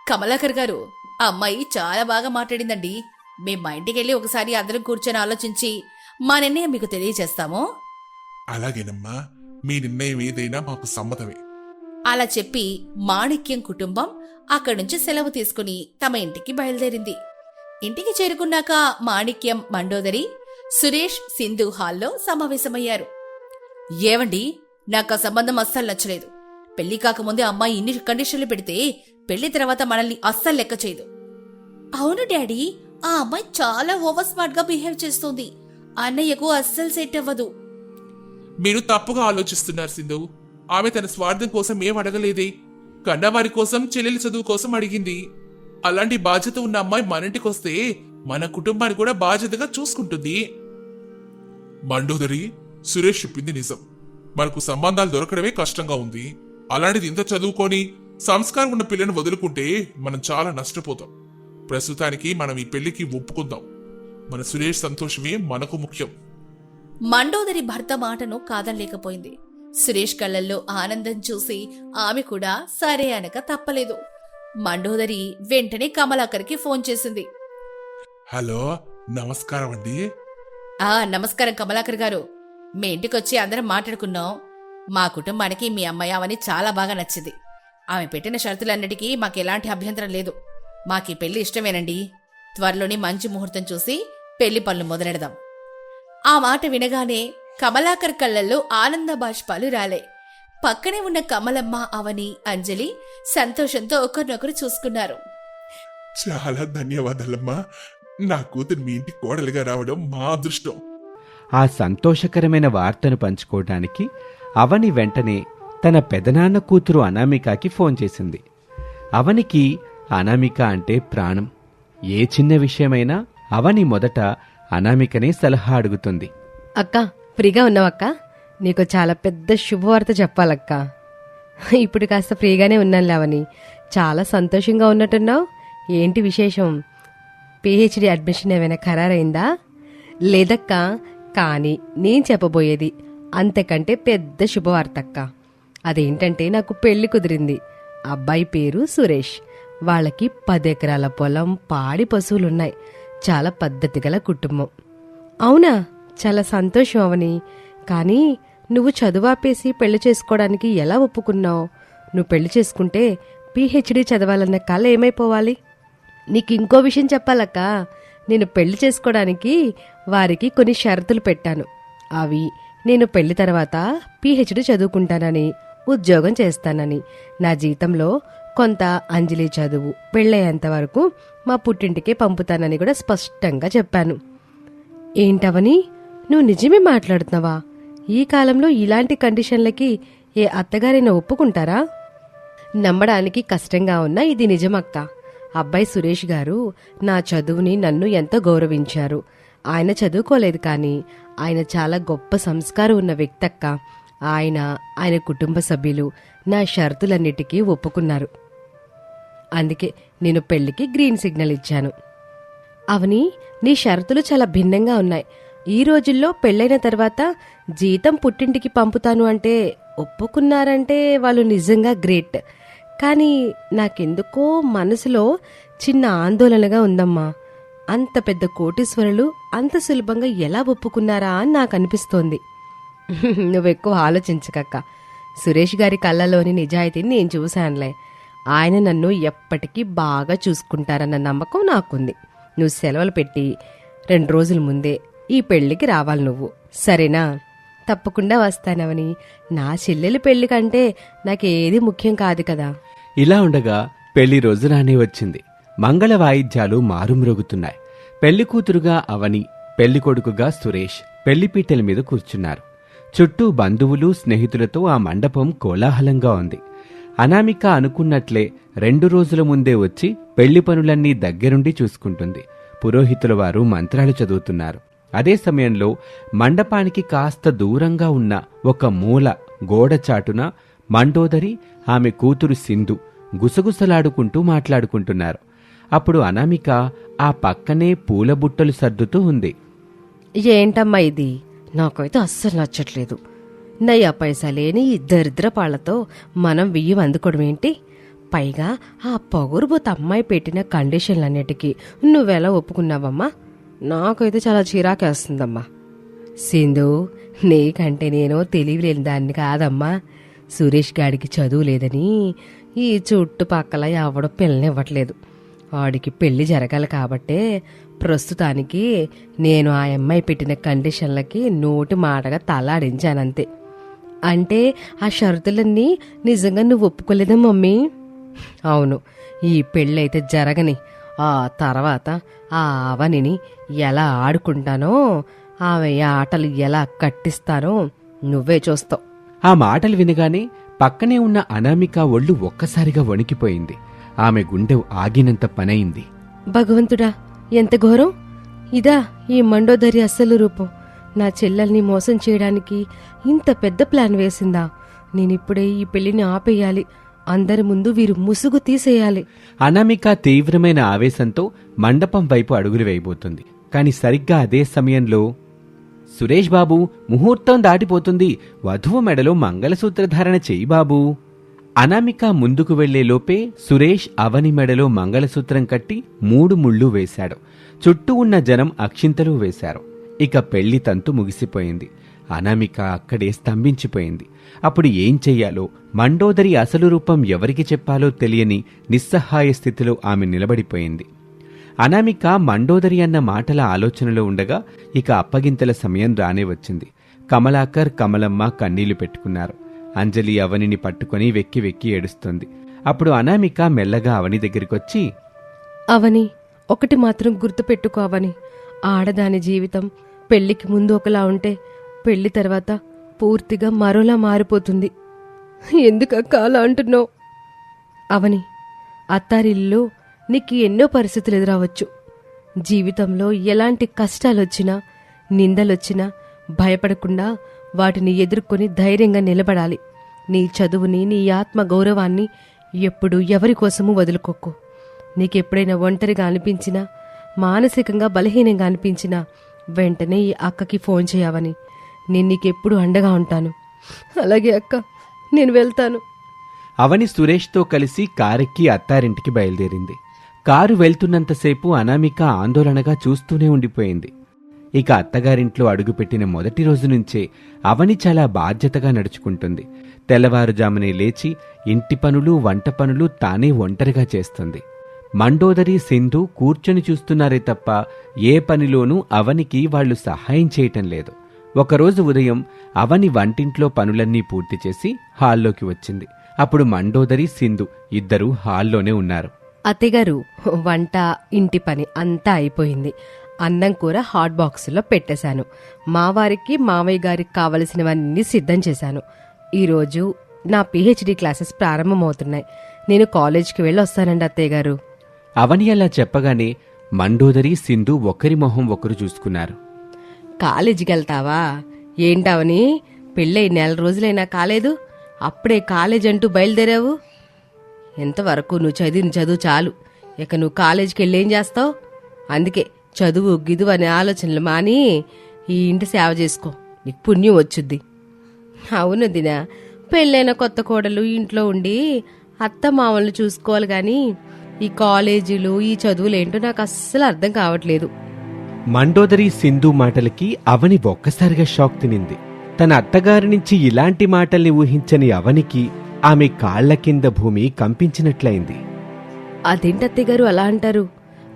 కమలాకర్ గారు, ఆ అమ్మాయి చాలా బాగా మాట్లాడిందండి. మేం మా ఇంటికెళ్ళి ఒకసారి అందరం కూర్చొని ఆలోచించి మా నిర్ణయం మీకు తెలియజేస్తాము. అలాగేనమ్మా, మీ నిర్ణయం ఏదైనా మాకు సమ్మతమే. అలా చెప్పి మాణిక్యం కుటుంబం అక్కడి నుంచి సెలవు తీసుకుని తమ ఇంటికి బయలుదేరింది. ఇంటికి చేరుకున్నాక మాణిక్యం, మండోదరి, సురేష్, సింధు హాల్లో సమావేశమయ్యారు. ఏవండి, నాకు ఆ సంబంధం అస్సలు నచ్చలేదు. పెళ్లి కాకముందే అమ్మాయి ఇన్ని కండిషన్లు పెడితే పెళ్లి తర్వాత మనల్ని అస్సలు లెక్క చేయదు. అవును డాడీ, ఆ అమ్మాయి చాలా ఓవర్ స్మార్ట్ గా బిహేవ్ చేస్తుంది. అన్నయ్యకు అస్సలు సెట్ అవ్వదు. మీరు తప్పుగా ఆలోచిస్తున్నారు సింధు. ఆమె తన స్వార్థం కోసం ఏం అడగలేదే. కన్నవారి కోసం, చెల్లెలి చదువు కోసం అడిగింది. అలాంటి బాధ్యత ఉన్న అమ్మాయి మన ఇంటికొస్తే మన కుటుంబాన్ని కూడా బాధ్యతగా చూసుకుంటుంది. మండోదరి, సురేష్ చెప్పింది నిజం. మనకు సంబంధాలు దొరకడమే కష్టంగా ఉంది. అలాంటిది ఇంత చదువుకొని సంస్కారం ఉన్న పిల్లని వదులుకుంటే మనం చాలా నష్టపోతాం. ప్రస్తుతానికి మనం ఈ పెళ్లికి ఒప్పుకుందాం. మన సురేష్ సంతోషమే మనకు ముఖ్యం. మండోదరి భర్త మాటను కాదనలేకపోయింది. సురేష్ కళ్ళల్లో ఆనందం చూసి ఆమె కూడా సరే అనక తప్పలేదు. మండోదరి వెంటనే కమలాకర్కి ఫోన్ చేసింది. హలో, నమస్కారం అండి. నమస్కారం కమలాకర్ గారు. మీ ఇంటికొచ్చి అందరం మాట్లాడుకున్నాం. మా కుటుంబానికి మీ అమ్మాయి అవని చాలా బాగా నచ్చింది. ఆమె పెట్టిన షరతులన్నిటికీ మాకెలాంటి అభ్యంతరం లేదు. మాకీ పెళ్లి ఇష్టమేనండి. త్వరలోని మంచి ముహూర్తం చూసి పెళ్లి పనులు మొదలెడదాం. ఆ మాట వినగానే కమలాకర్ కళ్ళల్లో ఆనంద బాష్పాలు రాలే. పక్కనే ఉన్న కమలమ్మ, అవని, అంజలి సంతోషంతో ఒకరినొకరు చూసుకున్నారు. చాలా ధన్యవాదాలమ్మా. నా కూతురు మీ ఇంటి కోడలిగా రావడం మా అదృష్టం. ఆ సంతోషకరమైన వార్తను పంచుకోవడానికి అవని వెంటనే తన పెదనాన్న కూతురు అనామికకి ఫోన్ చేసింది. అవనికి అనామిక అంటే ప్రాణం. ఏ చిన్న విషయమైనా అవని మొదట అనామికనే సలహా అడుగుతుంది. అక్క, ఫ్రీగా ఉన్నావక్క? నీకు చాలా పెద్ద శుభవార్త చెప్పాలక్క. ఇప్పుడు కాస్త ఫ్రీగానే ఉన్నాను లేవని. చాలా సంతోషంగా ఉన్నట్టున్నావు. ఏంటి విశేషం? పిహెచ్డి అడ్మిషన్ ఏమైనా ఖరారైందా? లేదక్క, కానీ నేను చెప్పబోయేది అంతకంటే పెద్ద శుభవార్తక్క. అదేంటంటే నాకు పెళ్లి కుదిరింది. అబ్బాయి పేరు సురేష్. వాళ్ళకి 10 ఎకరాల పొలం, పాడి పశువులున్నాయి. చాలా పద్ధతి గల కుటుంబం. అవునా, చాలా సంతోషం అవని. కానీ నువ్వు చదువాపేసి పెళ్లి చేసుకోవడానికి ఎలా ఒప్పుకున్నావు? నువ్వు పెళ్లి చేసుకుంటే పీహెచ్డీ చదవాలన్న కళ ఏమైపోవాలి? నీకు ఇంకో విషయం చెప్పాలక్క, నేను పెళ్లి చేసుకోవడానికి వారికి కొన్ని షరతులు పెట్టాను. అవి నేను పెళ్లి తర్వాత పీహెచ్డీ చదువుకుంటానని, ఉద్యోగం చేస్తానని, నా జీతంలో కొంత అంజలి చదువు పెళ్ళయ్యేంత వరకు మా పుట్టింటికే పంపుతానని కూడా స్పష్టంగా చెప్పాను. ఏంటవని, నువ్వు నిజమే మాట్లాడుతున్నావా? ఈ కాలంలో ఇలాంటి కండిషన్లకి ఏ అత్తగారైనా ఒప్పుకుంటారా? నమ్మడానికి కష్టంగా ఉన్నా ఇది నిజమక్క. అబ్బాయి సురేష్ గారు నా చదువుని నన్ను ఎంతో గౌరవించారు. ఆయన చదువుకోలేదు, కానీ ఆయన చాలా గొప్ప సంస్కారం ఉన్న వ్యక్తక్క. ఆయన కుటుంబ సభ్యులు నా షరతులన్నిటికీ ఒప్పుకున్నారు. అందుకే నేను పెళ్లికి గ్రీన్ సిగ్నల్ ఇచ్చాను. అవని, నీ షరతులు చాలా భిన్నంగా ఉన్నాయి. ఈ రోజుల్లో పెళ్ళైన తర్వాత జీతం పుట్టింటికి పంపుతాను అంటే ఒప్పుకున్నారంటే వాళ్ళు నిజంగా గ్రేట్. కానీ నాకెందుకో మనసులో చిన్న ఆందోళనగా ఉందమ్మా. అంత పెద్ద కోటీశ్వరులు అంత సులభంగా ఎలా ఒప్పుకున్నారా అని నాకు అనిపిస్తోంది. నువ్వెక్కువ ఆలోచించకక్క. సురేష్ గారి కళ్ళలోని నిజాయితీని నేను చూశానులే. ఆయన నన్ను ఎప్పటికీ బాగా చూసుకుంటారన్న నమ్మకం నాకుంది. నువ్వు సెలవులు పెట్టి 2 రోజుల ముందే ఈ పెళ్లికి రావాలి నువ్వు, సరేనా? తప్పకుండా వస్తానవని. నా చెల్లెలి పెళ్లి కంటే నాకేది ముఖ్యం కాదు కదా. ఇలా ఉండగా పెళ్లి రోజు రానే వచ్చింది. మంగళ వాయిద్యాలు మారుమ్రోగుతున్నాయి. పెళ్లి కూతురుగా అవని, పెళ్లి కొడుకుగా సురేష్ పెళ్లిపీటల మీద కూర్చున్నారు. చుట్టూ బంధువులు, స్నేహితులతో ఆ మండపం కోలాహలంగా ఉంది. అనామిక అనుకున్నట్లే 2 రోజుల ముందే వచ్చి పెళ్లి పనులన్నీ దగ్గరుండి చూసుకుంటుంది. పురోహితుల వారు మంత్రాలు చదువుతున్నారు. అదే సమయంలో మండపానికి కాస్త దూరంగా ఉన్న ఒక మూల గోడ చాటున మండోదరి, ఆమె కూతురు సింధు గుసగుసలాడుకుంటూ మాట్లాడుకుంటున్నారు. అప్పుడు అనామిక ఆ పక్కనే పూల బుట్టలు సర్దుతూ ఉంది. ఏంటమ్మా ఇది? నాకైతే అస్సలు నచ్చట్లేదు. నయ్యా పైసా లేని ఈ దరిద్రపాళ్లతో మనం బియ్యం అందుకోవడం ఏంటి? పైగా ఆ పొగురుబోతు అమ్మాయి పెట్టిన కండిషన్లన్నిటికీ నువ్వెలా ఒప్పుకున్నావమ్మా? నాకైతే చాలా చిరాకేస్తుందమ్మా. సింధు, నీకంటే నేను తెలివిలేని దాన్ని కాదమ్మా. సురేష్ గాడికి చదువు లేదని ఈ చుట్టుపక్కల ఎవడో పిల్లనివ్వట్లేదు. వాడికి పెళ్లి జరగాలి కాబట్టే ప్రస్తుతానికి నేను ఆ అమ్మాయి పెట్టిన కండిషన్లకి నోటి మాటగా తలాడించానంతే. అంటే ఆ షరతులన్నీ నిజంగా నువ్వు ఒప్పుకోలేదా మమ్మీ? అవును, ఈ పెళ్ళైతే జరగని. ఆ తర్వాత ఆ అవనిని ఎలా ఆడుకుంటానో, ఆమె ఆటలు ఎలా కట్టిస్తానో నువ్వే చూస్తావు. ఆ మాటలు వినగానే పక్కనే ఉన్న అనామిక ఒళ్ళు ఒక్కసారిగా వణికిపోయింది. ఆమె గుండె ఆగినంత పనయింది. భగవంతుడా, ఎంత ఘోరం! ఇదా ఈ మండోదరి అస్సలు రూపం? నా చెల్లెల్ని మోసం చేయడానికి ఇంత పెద్ద ప్లాన్ వేసిందా? నేనిప్పుడే ఈ పెళ్లిని ఆపేయాలి. అందరి ముందు వీరు ముసుగు తీసేయాలి. అనామిక తీవ్రమైన ఆవేశంతో మండపం వైపు అడుగులు వేయబోతుంది. కాని సరిగ్గా అదే సమయంలో, సురేష్ బాబు, ముహూర్తం దాటిపోతుంది, వధువు మెడలో మంగళసూత్రధారణ చెయ్యి బాబూ. అనామిక ముందుకు వెళ్లేలోపే సురేష్ అవని మెడలో మంగళసూత్రం కట్టి 3 ముళ్ళు వేశాడు. చుట్టూ ఉన్న జనం అక్షింతలు వేశారు. ఇక పెళ్లి తంతు ముగిసిపోయింది. అనామిక అక్కడే స్తంభించిపోయింది. అప్పుడు ఏం చెయ్యాలో, మండోదరి అసలు రూపం ఎవరికి చెప్పాలో తెలియని నిస్సహాయ స్థితిలో ఆమె నిలబడిపోయింది. అనామిక మండోదరి అన్న మాటల ఆలోచనలో ఉండగా ఇక అప్పగింతల సమయం రానే వచ్చింది. కమలాకర్, కమలమ్మ కన్నీళ్లు పెట్టుకున్నారు. అంజలి అవనిని పట్టుకుని వెక్కి వెక్కి ఏడుస్తుంది. అప్పుడు అనామిక మెల్లగా అవని దగ్గరికొచ్చి, అవని, ఒకటి మాత్రం గుర్తుపెట్టుకో అవని. ఆడదాని జీవితం పెళ్లికి ముందు ఒకలా ఉంటే పెళ్లి తర్వాత పూర్తిగా మరోలా మారిపోతుంది. ఎందుకక్క అలా అంటున్నావు? అవని, అత్తారిల్లు నీకు ఎన్నో పరిస్థితులు ఎదురవచ్చు. జీవితంలో ఎలాంటి కష్టాలొచ్చినా, నిందలొచ్చినా భయపడకుండా వాటిని ఎదుర్కొని ధైర్యంగా నిలబడాలి. నీ చదువుని, నీ ఆత్మ గౌరవాన్ని ఎప్పుడు ఎవరి కోసమూ వదులుకోకు. నీకెప్పుడైనా ఒంటరిగా అనిపించినా, మానసికంగా బలహీనంగా అనిపించినా వెంటనే ఈ అక్కకి ఫోన్ చేయవని. నేను నీకెప్పుడు అండగా ఉంటాను. అలాగే అక్క, నేను వెళ్తాను. అవని సురేష్తో కలిసి కారెక్కి అత్తారింటికి బయలుదేరింది. కారు వెళ్తున్నంతసేపు అనామిక ఆందోళనగా చూస్తూనే ఉండిపోయింది. ఇక అత్తగారింట్లో అడుగుపెట్టిన మొదటి రోజు నుంచే అవని చాలా బాధ్యతగా నడుచుకుంటుంది. తెల్లవారుజామునే లేచి ఇంటి పనులు వంట పనులు తానే ఒంటరిగా చేస్తుంది. మండోదరి సింధు కూర్చొని చూస్తున్నారే తప్ప ఏ పనిలోనూ అవనికి వాళ్లు సహాయం చేయటం లేదు. ఒకరోజు ఉదయం అవని వంటింట్లో పనులన్నీ పూర్తి చేసి హాల్లోకి వచ్చింది. అప్పుడు మండోదరి సింధు ఇద్దరూ హాల్లోనే ఉన్నారు. అత్తగారు, వంట ఇంటి పని అంతా అయిపోయింది. అన్నం కూర హాట్ బాక్సులో పెట్టేశాను. మా వారికి మావయ్య గారికి కావలసినవన్నీ సిద్ధం చేశాను. ఈరోజు నా పిహెచ్డి క్లాసెస్ ప్రారంభమవుతున్నాయి. నేను కాలేజ్కి వెళ్ళి వస్తానండి అత్తయ్య గారు. అవని అలా చెప్పగానే మండోదరి సింధు ఒకరి మొహం ఒకరు చూసుకున్నారు. కాలేజీకి వెళ్తావా ఏంటవని? పెళ్ళై 4 రోజులైనా కాలేదు, అప్పుడే కాలేజ్ అంటూ బయలుదేరావు. ఎంతవరకు నువ్వు చదివిన చదువు చాలు. ఇక నువ్వు కాలేజీకి వెళ్ళి ఏం చేస్తావు? అందుకే చదువు గిదువు అనే ఆలోచనలు మాని ఈ ఇంటి సేవ చేసుకో, నీకు పుణ్యం వచ్చుద్ది. అవును దినా, పెళ్ళైన కొత్త కోడలు ఇంట్లో ఉండి అత్త మామల్ని చూసుకోవాలి గాని ఈ కాలేజీలు ఈ చదువులేంటో నాకు అస్సలు అర్థం కావట్లేదు. మండోదరి సింధు మాటలకి అవని ఒక్కసారిగా షాక్ తినింది. తన అత్తగారి నుంచి ఇలాంటి మాటల్ని ఊహించని అవనికి ఆమె కాళ్ల కింద భూమి కంపించినట్లయింది. అదేంటత్తయ్య గారు అలా అంటారు?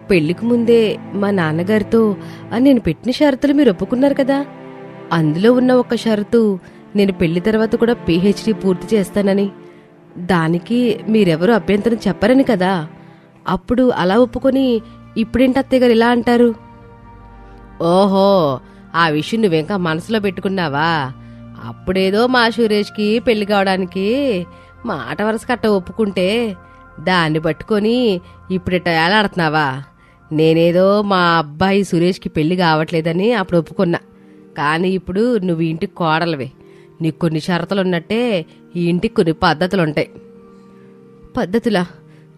పెళ్లికి ముందే మా నాన్నగారితో నేను పెట్టిన షరతులు మీరు ఒప్పుకున్నారు కదా. అందులో ఉన్న ఒక షరతు నేను పెళ్లి తర్వాత కూడా పిహెచ్డి పూర్తి చేస్తానని. దానికి మీరెవరూ అభ్యంతరం చెప్పరని కదా. అప్పుడు అలా ఒప్పుకొని ఇప్పుడేంటి అత్తయ్య గారు ఇలా అంటారు? ఓహో, ఆ విషయం నువ్వింకా మనసులో పెట్టుకున్నావా? అప్పుడేదో మా సురేష్కి పెళ్లి కావడానికి మాట వరస కట్ట ఒప్పుకుంటే దాన్ని పట్టుకొని ఇప్పుడిట ఏలాడుతున్నావా? నేనేదో మా అబ్బాయి సురేష్కి పెళ్లి కావట్లేదని అప్పుడు ఒప్పుకున్నా. కానీ ఇప్పుడు నువ్వు ఈ ఇంటికి కోడలవే. నీకు కొన్ని షరతులున్నట్టే ఈ ఇంటికి కొన్ని పద్ధతులుంటాయి. పద్ధతులా?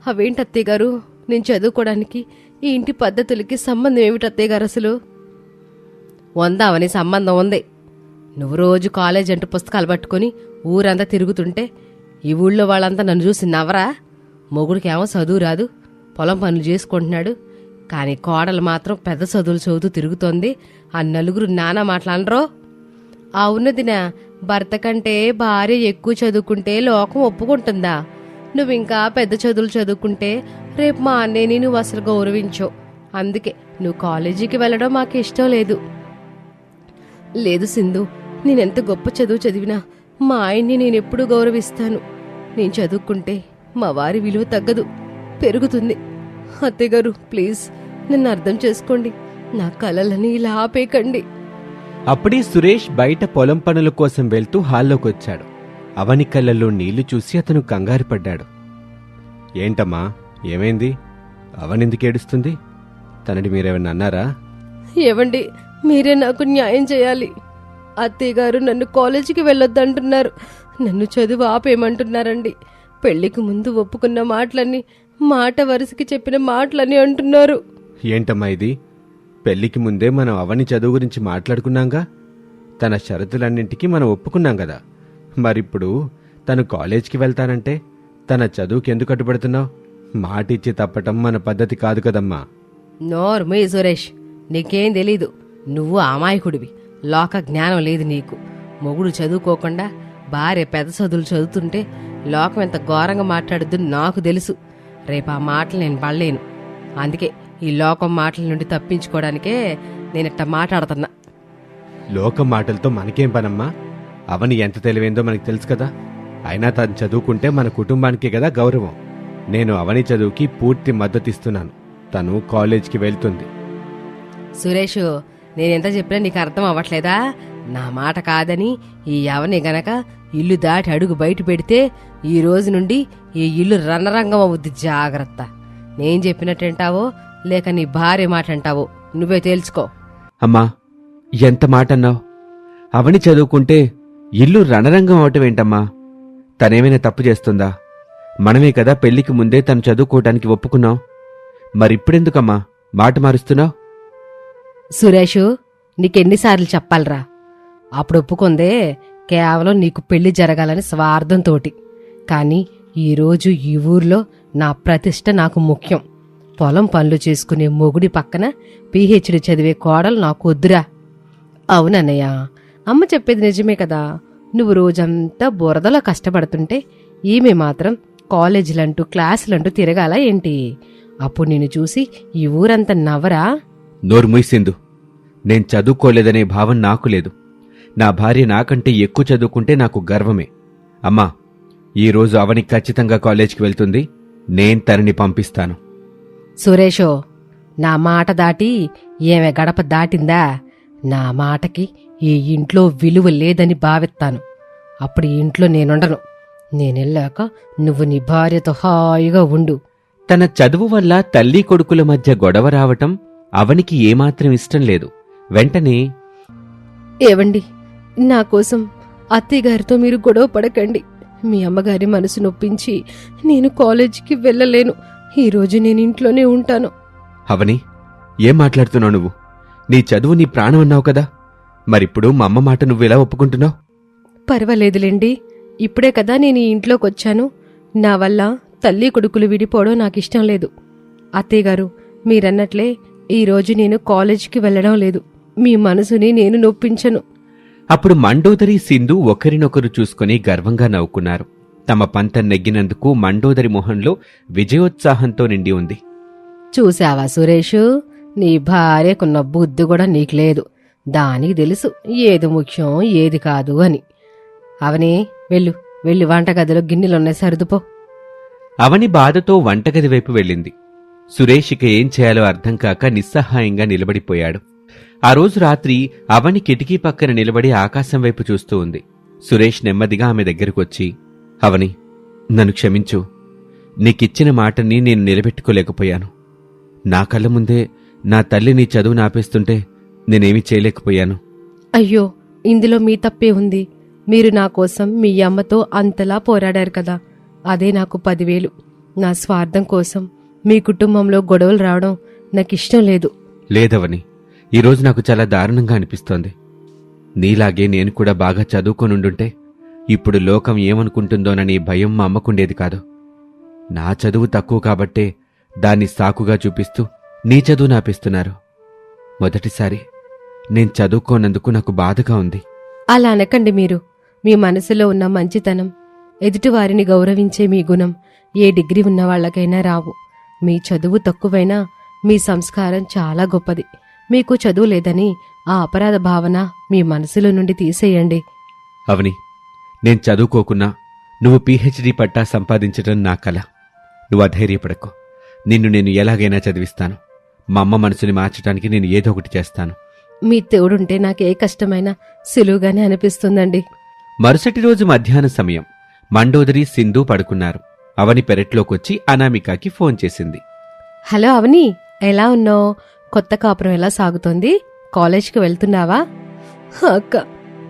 అవేంటి అత్తయ్య గారు? నేను చదువుకోవడానికి ఈ ఇంటి పద్ధతులకి సంబంధం ఏమిటి అత్తయ్య గారు? అసలు వందామని సంబంధం ఉంది. నువ్వు రోజు కాలేజ్ అంటూ పుస్తకాలు పట్టుకొని ఊరంతా తిరుగుతుంటే ఈ ఊళ్ళో వాళ్ళంతా నన్ను చూసి నవ్వరా? మొగుడికేమో చదువు రాదు, పొలం పనులు చేసుకుంటున్నాడు, కానీ కోడలు మాత్రం పెద్ద చదువులు చదువుతూ తిరుగుతోంది. ఆ నలుగురు నానా మాట్లాడరో? అవునదినా, భర్త కంటే భార్య ఎక్కువ చదువుకుంటే లోకం ఒప్పుకుంటుందా? నువ్వింకా పెద్ద చదువులు చదువుకుంటే రేపు మా అన్నయ్యని నువ్వు అసలు గౌరవించవు. అందుకే నువ్వు కాలేజీకి వెళ్ళడం మాకు ఇష్టం లేదు. లేదు సింధు, నేనెంత గొప్ప చదువు చదివినా మా ఆయన్ని నేనెప్పుడూ గౌరవిస్తాను. నేను చదువుకుంటే మా వారి విలువ తగ్గదు, పెరుగుతుంది. అత్తయ్యగారు, ప్లీజ్ నన్ను అర్థం చేసుకోండి. నా కలలని ఇలా ఆపేకండి. అప్పుడే సురేష్ బయట పొలం పనుల కోసం వెళ్తూ హాల్లోకొచ్చాడు. అవని కళ్ళల్లో నీళ్లు చూసి అతను కంగారు పడ్డాడు. ఏంటమ్మా, ఏమైంది? అవనెందుకు ఏడుస్తుంది? తనని మీరేమన్నా అన్నారా? ఏవండి, మీరే నాకు న్యాయం చేయాలి. అత్తయ్యగారు నన్ను కాలేజీకి వెళ్ళొద్దంటున్నారు, నన్ను చదువు ఆపేయమంటున్నారండి. పెళ్లికి ముందు ఒప్పుకున్న మాటలన్నీ మాట వరుసకి చెప్పిన మాటలని అంటున్నారు. ఏంటమ్మా ఇది? పెళ్లికి ముందే మనం అవని చదువు గురించి మాట్లాడుకున్నాంగా. తన షరతులన్నింటికీ మనం ఒప్పుకున్నాం కదా. మరిప్పుడు తను కాలేజ్కి వెళ్తానంటే తన చదువుకి ఎందుకు అడ్డుపడుతున్నావు? మాటిచ్చి తప్పటం మన పద్ధతి కాదు కదమ్మా. నోర్మీ సురేష్, నీకేం తెలీదు. నువ్వు అమాయకుడివి, లోక జ్ఞానం లేదు నీకు. మొగుడు చదువుకోకుండా భార్య పెద్ద చదువులు చదువుతుంటే లోకం ఎంత ఘోరంగా మాట్లాడుద్దు నాకు తెలుసు. రేపు ఆ మాటలు నేను పడలేను. అందుకే ఈ లోకం మాటల నుండి తప్పించుకోవడానికే నేనిట్ట మాట్లాడుతున్నా. లోకం మాటలతో మనకేం పనమ్మా? అవని ఎంత తెలివైందో మనకు తెలుసు కదా. అయినా తను చదువుకుంటే మన కుటుంబానికే కదా గౌరవం. నేను అవని చదువుకి పూర్తి మద్దతిస్తున్నాను. తను కాలేజ్కి వెళ్తుంది. సురేష్, నేనెంత చెప్పినా నీకు అర్థం అవ్వట్లేదా? నా మాట కాదని ఈ అవని గనక ఇల్లు దాటి అడుగు బయట పెడితే ఈ రోజు నుండి ఈ ఇల్లు రణరంగం అవుద్ది. జాగ్రత్త. నేను చెప్పినట్టంటావో లేక నీ భార్య మాట అంటావో నువ్వే తేల్చుకో. అమ్మా, ఎంత మాట అన్నావు? అవని చదువుకుంటే ఇల్లు రణరంగం అవటం ఏంటమ్మా? తనేమైనా తప్పు చేస్తుందా? మనమే కదా పెళ్లికి ముందే తను చదువుకోవటానికి ఒప్పుకున్నాం. మరిప్పుడెందుకమ్మా మాట మారుస్తున్నావు? సురేషు, నీకెన్నిసార్లు చెప్పాలరా? అప్పుడు ఒప్పుకుందే కేవలం నీకు పెళ్లి జరగాలని స్వార్థంతోటి. కానీ ఈరోజు ఈ ఊర్లో నా ప్రతిష్ట నాకు ముఖ్యం. పొలం పనులు చేసుకునే మొగుడి పక్కన పీహెచ్డీ చదివే కోడలు నాకు వద్దురా. అవునన్నయ్య, అమ్మ చెప్పేది నిజమే కదా. నువ్వు రోజంతా బురదలో కష్టపడుతుంటే ఈమె మాత్రం కాలేజీలంటూ క్లాసులంటూ తిరగాల ఏంటి? అప్పుడు నిన్ను చూసి ఈ ఊరంతా నవ్వరా? నోరు మూసిందు. నేను చదువుకోలేదనే భావం నాకు లేదు. నా భార్య నాకంటే ఎక్కువ చదువుకుంటే నాకు గర్వమే. అమ్మా, ఈరోజు అవని ఖచ్చితంగా కాలేజ్కి వెళ్తుంది. నేను తనని పంపిస్తాను. సురేషో, నా మాట దాటి ఏమే గడప దాటిందా? నా మాటకి ఈ ఇంట్లో విలువ లేదని భావిస్తాను. అప్పుడు ఈ ఇంట్లో నేనుండను. నేనెళ్ళాక నువ్వు నీ భార్యతో హాయిగా ఉండు. తన చదువు వల్ల తల్లి కొడుకుల మధ్య గొడవ రావటం అవనికి ఏమాత్రం ఇష్టం లేదు. వెంటనే, ఏవండి, నా కోసం అత్తయ్యగారితో మీరు గొడవ పడకండి. మీ అమ్మగారి మనసు నొప్పించి నేను కాలేజీకి వెళ్ళలేను. ఈరోజు నేను ఇంట్లోనే ఉంటాను. అవని, ఏం మాట్లాడుతున్నావు నువ్వు? నీ చదువు నీ ప్రాణం అన్నావు కదా. మరిప్పుడు మా అమ్మ మాట నువ్వెలా ఒప్పుకుంటున్నావు? పర్వాలేదులేండి, ఇప్పుడే కదా నేను ఈ ఇంట్లోకొచ్చాను. నా వల్ల తల్లి కొడుకులు విడిపోవడం నాకిష్టం లేదు. అత్తయ్యగారు, మీరన్నట్లే ఈరోజు నేను కాలేజీకి వెళ్ళడం లేదు. మీ మనసుని నేను నొప్పించను. అప్పుడు మండోదరి, సింధు ఒకరినొకరు చూసుకుని గర్వంగా నవ్వుకున్నారు. తమ పంతం నెగ్గినందుకు మండోదరి మొహంలో విజయోత్సాహంతో నిండి ఉంది. చూశావా సురేషు, నీ భార్యకున్న బుద్ధి కూడా నీకు లేదు. దానికి తెలుసు ఏది ముఖ్యం ఏది కాదు అని. అవని, వెళ్ళు వంటగదిలో గిన్నెలున్నాయి, సర్దుపో. అవని బాధతో వంటగది వైపు వెళ్ళింది. సురేష్ ఇక ఏం చేయాలో అర్థం కాక నిస్సహాయంగా నిలబడిపోయాడు. ఆ రోజు రాత్రి అవని కిటికీ పక్కన నిలబడి ఆకాశం వైపు చూస్తూ ఉంది. సురేష్ నెమ్మదిగా ఆమె దగ్గరకొచ్చి, అవని, నన్ను క్షమించు. నీకిచ్చిన మాటని నేను నిలబెట్టుకోలేకపోయాను. నా కళ్ళ ముందే నా తల్లి నీ చదువు నాపేస్తుంటే నేనేమీ చేయలేకపోయాను. అయ్యో, ఇందులో మీ తప్పే ఉంది. మీరు నా కోసం మీ అమ్మతో అంతలా పోరాడారు కదా, అదే నాకు 10,000. నా స్వార్థం కోసం మీ కుటుంబంలో గొడవలు రావడం నాకిష్టం లేదు. లేదవని, ఈరోజు నాకు చాలా దారుణంగా అనిపిస్తోంది. నీలాగే నేను కూడా బాగా చదువుకొనుండుంటే ఇప్పుడు లోకం ఏమనుకుంటుందోనని భయం మా అమ్మకుండేది కాదు. నా చదువు తక్కువ కాబట్టే దాన్ని సాకుగా చూపిస్తూ నీ చదువు నాపిస్తున్నారు. మొదటిసారి నేను చదువుకోనందుకు నాకు బాధగా ఉంది. అలా అనకండి మీరు. మీ మనసులో ఉన్న మంచితనం, ఎదుటివారిని గౌరవించే మీ గుణం ఏ డిగ్రీ ఉన్న వాళ్లకైనా రావు. మీ చదువు తక్కువైనా మీ సంస్కారం చాలా గొప్పది. మీకు చదువు లేదని ఆ అపరాధ భావన మీ మనసులో నుండి తీసేయండి. అవని, నేను చదువుకోకున్నా నువ్వు పీహెచ్డీ పట్టా సంపాదించడం నా కల. నువ్వు అధైర్యపడకు. నిన్ను నేను ఎలాగైనా చదివిస్తాను. మా అమ్మ మనసుని మార్చడానికి నేను ఏదో ఒకటి చేస్తాను. మీ తోడుంటే నాకే కష్టమైనా సులువుగానే అనిపిస్తుందండి. మరుసటి రోజు మధ్యాహ్న సమయం మండోదరి, సింధు పడుకున్నారు. అవని పెరట్లోకొచ్చి అనామికకి ఫోన్ చేసింది. హలో అవని, ఎలా ఉన్నావు? కొత్త కాపురం ఎలా సాగుతోంది? కాలేజ్కి వెళ్తున్నావా? అక్క,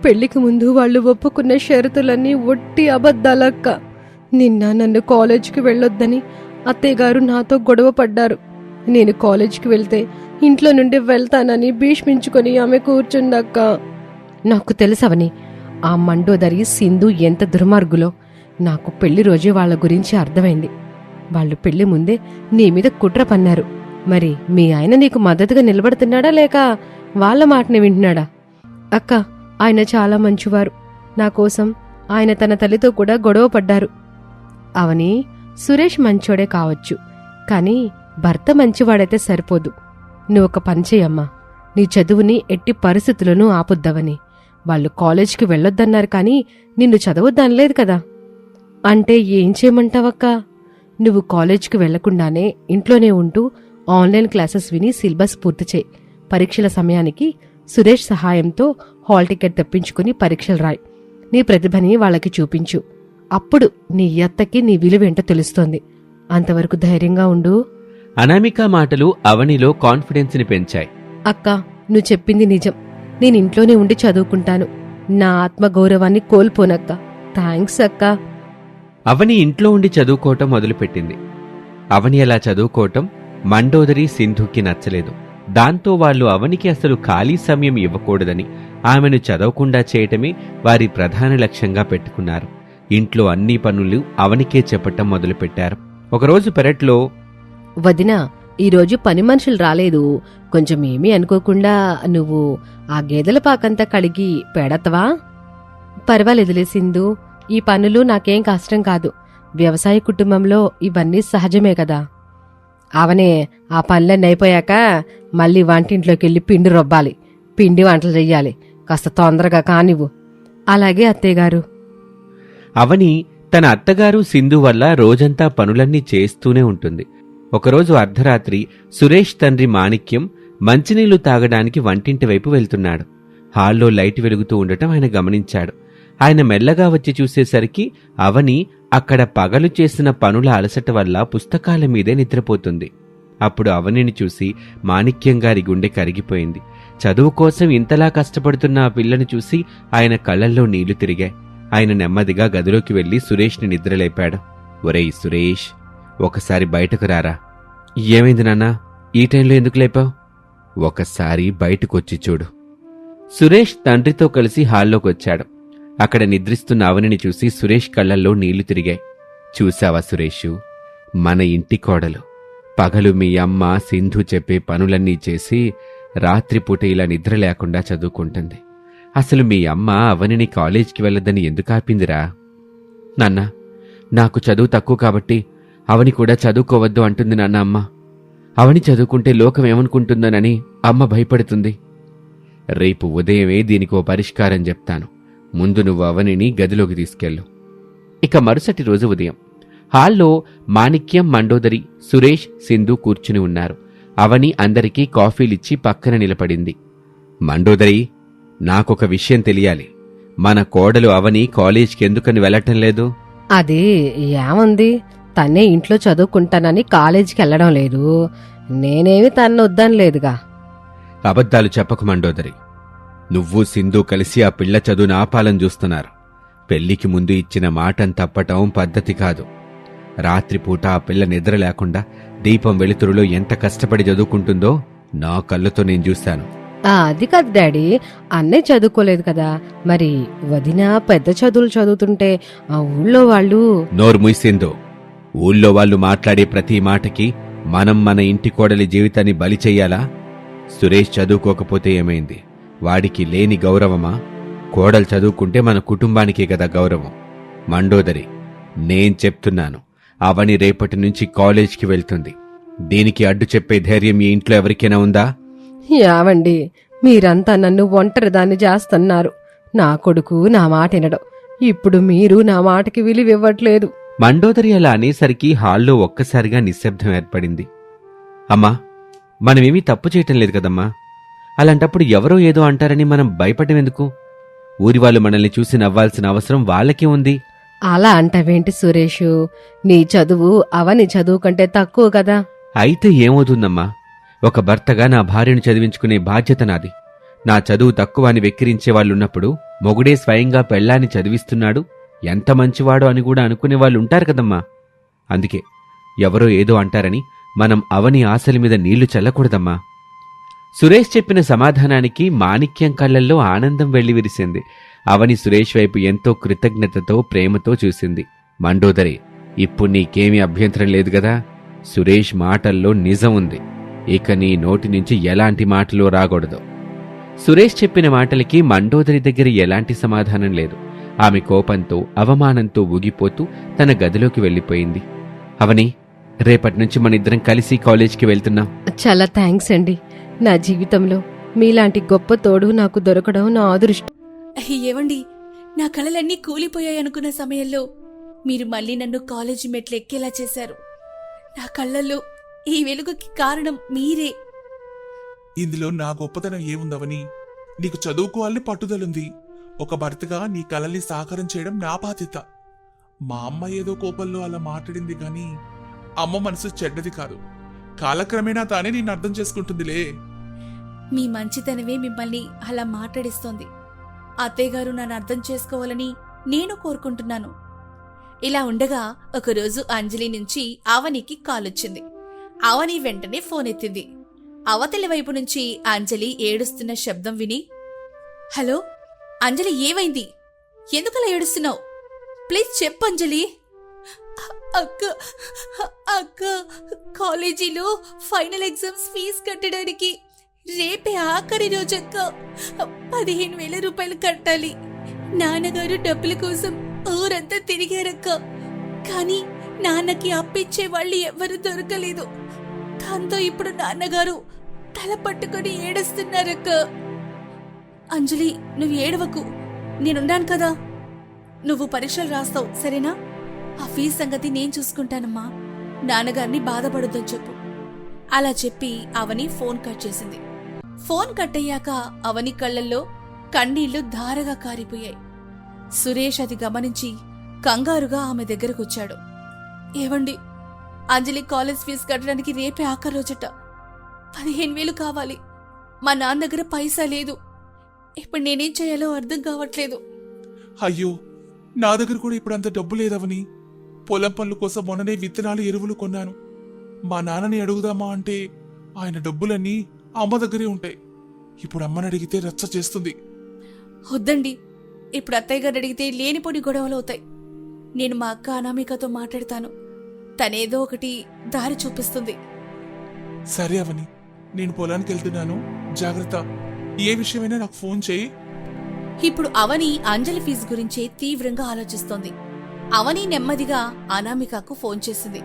పెళ్లికి ముందు వాళ్ళు ఒప్పుకున్న షరతులన్నీ ఒట్టి అబద్ధాలక్క. నిన్న నన్ను కాలేజ్కి వెళ్ళొద్దని అత్తయ్యగారు నాతో గొడవ పడ్డారు. నేను కాలేజ్కి వెళ్తే ఇంట్లో నుండి వెళ్తానని భీష్మించుకొని ఆమె కూర్చుందక్క. నాకు తెలుసవని, ఆ మండోదరి, సింధు ఎంత దుర్మార్గులో నాకు పెళ్లి రోజే వాళ్ల గురించి అర్థమైంది. వాళ్ళు పెళ్లి ముందే నీ మీద కుట్ర పన్నారు. మరి మీ ఆయన నీకు మద్దతుగా నిలబడుతున్నాడా లేక వాళ్ళ మాటని వింటున్నాడా? అక్క, ఆయన చాలా మంచివారు. నా కోసం ఆయన తన తల్లితో కూడా గొడవ పడ్డారు. అవని, సురేష్ మంచోడే కావచ్చు, కానీ భర్త మంచివాడైతే సరిపోదు. నువ్వొక పని చెయ్యమ్మా, నీ చదువుని ఎట్టి పరిస్థితులను ఆపుద్దావని. వాళ్ళు కాలేజ్కి వెళ్ళొద్దన్నారు కానీ నిన్ను చదవద్దనలేదు కదా. అంటే ఏం చేయమంటావక్క? నువ్వు కాలేజ్కి వెళ్లకుండానే ఇంట్లోనే ఉంటూ ఆన్లైన్ క్లాసెస్ విని సిలబస్ పూర్తి చేయి. పరీక్షల సమయానికి సురేష్ సహాయంతో హాల్ టికెట్ తెప్పించుకుని పరీక్షలు రాయి. నీ ప్రతిభని వాళ్ళకి చూపించు. అప్పుడు నీ అత్తకి నీ విలువేంటో తెలుస్తోంది. అంతవరకు ధైర్యంగా ఉండు. అనామిక మాటలు అవనిలో కాన్ఫిడెన్స్ని పెంచాయి. అక్క, నువ్వు చెప్పింది నిజం. నేను ఇంట్లోనే ఉండి చదువుకుంటాను. నా ఆత్మగౌరవాన్ని కోల్పోనక్క. థ్యాంక్స్ అక్క. అవని ఇంట్లో ఉండి చదువుకోవటం మొదలుపెట్టింది. అవని అలా చదువుకోవటం మండోదరి, సింధుకి నచ్చలేదు. దాంతో వాళ్ళు అవనికి అసలు ఖాళీ సమయం ఇవ్వకూడదని ఆమెను చదవకుండా చేయటమే వారి ప్రధాన లక్ష్యంగా పెట్టుకున్నారు. ఇంట్లో అన్ని పనులు అవనికే చెప్పటం మొదలుపెట్టారు. ఒకరోజు పెరట్లో, వదినా, ఈరోజు పని మనుషులు రాలేదు. కొంచెం ఏమీ అనుకోకుండా నువ్వు ఆ గేదెల పాకంతా కడిగి పెడతవా? పర్వాలేదులే సింధు, ఈ పనులు నాకేం కష్టం కాదు. వ్యవసాయ కుటుంబంలో ఇవన్నీ సహజమే కదా. అవనే ఆ పనులన్నీ అయిపోయాక మళ్ళీ వంటింట్లోకెళ్ళి పిండి రుబ్బాలి, పిండి వంటలు చెయ్యాలి. కాస్త తొందరగా కానివ్వు. అలాగే అత్తయ్యగారు. అవని తన అత్తగారు సింధు వల్ల రోజంతా పనులన్నీ చేస్తూనే ఉంటుంది. ఒకరోజు అర్ధరాత్రి సురేష్ తండ్రి మాణిక్యం మంచినీళ్లు తాగడానికి వంటింటి వైపు వెళ్తున్నాడు. హాల్లో లైట్ వెలుగుతూ ఉండటం ఆయన గమనించాడు. ఆయన మెల్లగా వచ్చి చూసేసరికి అవని అక్కడ పగలు చేసిన పనుల అలసట వల్ల పుస్తకాల మీదే నిద్రపోతుంది. అప్పుడు అవనిని చూసి మాణిక్యం గారి గుండె కరిగిపోయింది. చదువు కోసం ఇంతలా కష్టపడుతున్న ఆ పిల్లని చూసి ఆయన కళ్ళల్లో నీళ్లు తిరిగాయి. ఆయన నెమ్మదిగా గదిలోకి వెళ్లి సురేష్ని నిద్రలేపాడు. ఒరేయ్ సురేష్, ఒకసారి బయటకు రారా. ఏమైంది నాన్నా, ఈ టైంలో ఎందుకు లేపావు? ఒకసారి బయటకొచ్చి చూడు. సురేష్ తండ్రితో కలిసి హాల్లోకొచ్చాడు. అక్కడ నిద్రిస్తున్న అవనిని చూసి సురేష్ కళ్ళల్లో నీళ్లు తిరిగాయి. చూశావా సురేషు, మన ఇంటి కోడలు పగలు మీ అమ్మ సింధు చెప్పే పనులన్నీ చేసి రాత్రిపూట ఇలా నిద్ర లేకుండా చదువుకుంటుంది. అసలు మీ అమ్మ అవనిని కాలేజ్కి వెళ్ళొద్దని ఎందుకు ఆపిందిరా? నాన్న, నాకు చదువు తక్కువ కాబట్టి అవని కూడా చదువుకోవద్దు అంటుంది నాన్న అమ్మ. అవని చదువుకుంటే లోకం ఏమనుకుంటుందోనని అమ్మ భయపడుతుంది. రేపు ఉదయమే దీనికో పరిష్కారం చెప్తాను. ముందు నువ్వు అవనిని గదిలోకి తీసుకెళ్ళు. ఇక మరుసటి రోజు ఉదయం హాల్లో మాణిక్యం, మండోదరి, సురేష్, సింధు కూర్చుని ఉన్నారు. అవని అందరికీ కాఫీలిచ్చి పక్కన నిలబడింది. మండోదరి, నాకొక విషయం తెలియాలి. మన కోడలు అవని కాలేజ్కి ఎందుకని వెళ్ళటం లేదు? అది ఏముంది, తనే ఇంట్లో చదువుకుంటానని కాలేజీకి వెళ్ళడం లేదు. నేనేమి తన్ను వద్దనలేదుగా. అబద్ధాలు చెప్పకు మండోదరి. నువ్వు సింధు కలిసి ఆ పిల్ల చదువును ఆపాలని చూస్తున్నారు. పెళ్లికి ముందు ఇచ్చిన మాటను తప్పటం పద్ధతి కాదు. రాత్రిపూట ఆ పిల్ల నిద్ర లేకుండా దీపం వెలుతురులో ఎంత కష్టపడి చదువుకుంటుందో నా కళ్ళతో నేను చూశాను. అది కాదు డాడీ, అన్నయ్య చదువుకోలేదు కదా. మరి వదిన పెద్ద చదువులు చదువుతుంటే ఆ ఊళ్ళో వాళ్ళు... నోరు ముయిసిందో. ఊళ్ళో వాళ్ళు మాట్లాడే ప్రతి మాటకి మనం మన ఇంటి కోడలి జీవితాన్ని బలి చెయ్యాలా? సురేష్ చదువుకోకపోతే ఏమైంది? వాడికి లేని గౌరవమా? కోడలు చదువుకుంటే మన కుటుంబానికే కదా గౌరవం. మండోదరి, నేను చెప్తున్నాను, అవని రేపటి నుంచి కాలేజ్కి వెళ్తుంది. దీనికి అడ్డు చెప్పే ధైర్యం ఈ ఇంట్లో ఎవరికైనా ఉందా? యావండి, మీరంతా నన్ను ఒంటరిదాన్ని చేస్తున్నారు. నా కొడుకు నా మాట వినడం. ఇప్పుడు మీరు నా మాటకి విలువివ్వట్లేదు. మండోదరి అలా అనేసరికి హాల్లో ఒక్కసారిగా నిశ్శబ్దం ఏర్పడింది. అమ్మా, మనమేమీ తప్పు చేయటం లేదు కదమ్మా. అలాంటప్పుడు ఎవరో ఏదో అంటారని మనం భయపడమెందుకు? ఊరివాళ్ళు మనల్ని చూసి నవ్వాల్సిన అవసరం వాళ్ళకే ఉంది. అలా అంటావేంటి సురేషు? నీ చదువు అవని చదువు కంటే తక్కువ కదా. అయితే ఏమవుతుందమ్మా? ఒక భర్తగా నా భార్యను చదివించుకునే బాధ్యత నాది. నా చదువు తక్కువ అని వెక్కిరించే వాళ్ళున్నప్పుడు మొగుడే స్వయంగా పెళ్ళాన్ని చదివిస్తున్నాడు, ఎంత మంచివాడో అని కూడా అనుకునే వాళ్ళు ఉంటారు కదమ్మా. అందుకే ఎవరో ఏదో అంటారని మనం అవని ఆశల మీద నీళ్లు చల్లకూడదమ్మా. సురేష్ చెప్పిన సమాధానానికి మాణిక్యం కళ్ళల్లో ఆనందం వెళ్లివిరిసింది. అవని సురేష్ వైపు ఎంతో కృతజ్ఞతతో, ప్రేమతో చూసింది. మండోదరి, ఇప్పుడు నీకేమీ అభ్యంతరం లేదు గదా? సురేష్ మాటల్లో నిజం ఉంది. ఇక నీ నోటి నుంచి ఎలాంటి మాటలు రాకూడదు. సురేష్ చెప్పిన మాటలకి మండోదరి దగ్గర ఎలాంటి సమాధానం లేదు. ఆమె కోపంతో, అవమానంతో ఊగిపోతూ తన గదిలోకి వెళ్లిపోయింది. అవని, రేపటినుంచి మనిద్దరం కలిసి కాలేజ్కి వెళ్తున్నాం. చాలా థ్యాంక్స్ అండి. నా జీవితంలో మీలాంటి గొప్ప తోడు నాకు దొరకడం నా అదృష్టం. ఏవండి, నా కళలన్నీ కూలిపోయాయనుకున్న సమయంలో మీరు మళ్ళీ నన్ను కాలేజీ మెట్లు ఎక్కేలా చేశారు. నా కళ్ళల్లో ఈ వెలుగుకి కారణం మీరే. ఇందులో నా గొప్పతనం ఏముందవని? నీకు చదువుకోవాలని పట్టుదలుంది. ఒక భర్తగా నీ కలల్ని సాకారం చేయడం నా బాధ్యత. మా అమ్మ ఏదో కోపంలో అలా మాట్లాడింది గాని అమ్మ మనసు చెడ్డది కాదు. కాలక్రమేణా తానే నేను అర్థం చేసుకుంటుందిలే. మీ మంచితనమే మిమ్మల్ని అలా మాట్లాడిస్తోంది. అత్తయ్యగారు నన్ను అర్థం చేసుకోవాలని నేను కోరుకుంటున్నాను. ఇలా ఉండగా ఒకరోజు అంజలి నుంచి అవనికి కాలొచ్చింది. అవని వెంటనే ఫోన్ ఎత్తింది. అవతలి వైపు నుంచి అంజలి ఏడుస్తున్న శబ్దం విని, హలో అంజలి, ఏమైంది? ఎందుకలా ఏడుస్తున్నావు? ప్లీజ్ చెప్పు అంజలి. అక్క అక్క కాలేజీలో ఫైనల్ ఎగ్జామ్స్ ఫీజు కట్టడానికి రేపే ఆఖరి రోజక్క. 15,000 రూపాయలు కట్టాలి. నాన్నగారు డబ్బుల కోసం ఊరంతా తిరిగారక్క. కానీ నాన్నకి అప్పిచ్చే వాళ్ళు ఎవరు దొరకలేదు. దాంతో ఇప్పుడు నాన్నగారు తల పట్టుకొని ఏడుస్తున్నారక్క. అంజలి, నువ్వు ఏడవకు, నేనున్నాను కదా. నువ్వు పరీక్షలు రాస్తావు, సరేనా? ఆ ఫీజు సంగతి నేను చూసుకుంటానమ్మా. నాన్నగారిని బాధపడొద్దని చెప్పు. అలా చెప్పి అవని ఫోన్ కట్ చేసింది. ఫోన్ కట్ అయ్యాక అవని కళ్ళల్లో కన్నీళ్లు ధారగా కారిపోయాయి. సురేష్ అది గమనించి కంగారుగా ఆమె దగ్గరకొచ్చాడు. ఏవండి, అంజలి కాలేజ్ ఫీజు కట్టడానికి రేపే ఆఖరి రోజట. 15,000 కావాలి. మా నాన్న దగ్గర పైసా లేదు. ఇప్పుడు నేనేం చేయాలో అర్థం కావట్లేదు. అయ్యో, నా దగ్గర కూడా ఇప్పుడు అంత డబ్బు లేదవని. పొలం పనుల కోసం మొన్ననే విత్తనాలు, ఎరువులు కొన్నాను. మా నాన్నని అడుగుదామా అంటే ఆయన డబ్బులన్నీ అమ్మ దగ్గరే ఉంటాయి. ఇప్పుడు అమ్మని అడిగితే రచ్చ చేస్తుంది. వద్దండి, ఇప్పుడు అత్తయ్య గారు అడిగితే లేనిపోని గొడవలు అవుతాయి. నేను మా అక్క అనామికతో మాట్లాడతాను. తనేదో ఒకటి దారి చూపిస్తుంది. సరే అవని, నేను పొలానికి వెళ్తున్నాను. జాగ్రత్త. ఏ విషయమైనా నాకు ఫోన్ చేయి. ఇప్పుడు అవని అంజలి ఫీజు గురించే తీవ్రంగా ఆలోచిస్తోంది. అవని నెమ్మదిగా అనామికకు ఫోన్ చేసింది.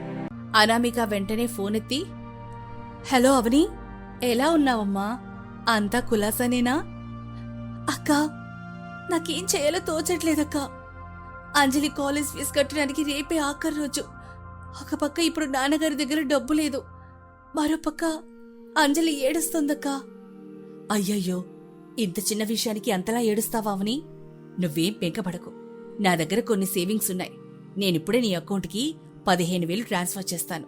అనామిక వెంటనే ఫోన్ ఎత్తి, హలో అవని, ఎలా ఉన్నావమ్మా? అంతా కులాసానేనా? అక్క, నాకేం చేయాలో తోచట్లేదక్కా. అంజలి కాలేజ్ ఫీజు కట్టడానికి రేపే ఆఖరి రోజు. ఒక పక్క ఇప్పుడు నాన్నగారి దగ్గర డబ్బు లేదు, మరోపక్క అంజలి ఏడుస్తోందక్కా. అయ్యయ్యో, ఇంత చిన్న విషయానికి అంతలా ఏడుస్తావా అవని? నువ్వేం పెంకపడకు. నా దగ్గర కొన్ని సేవింగ్స్ ఉన్నాయి. నేనిప్పుడే నీ అకౌంట్కి 15,000 ట్రాన్స్ఫర్ చేస్తాను.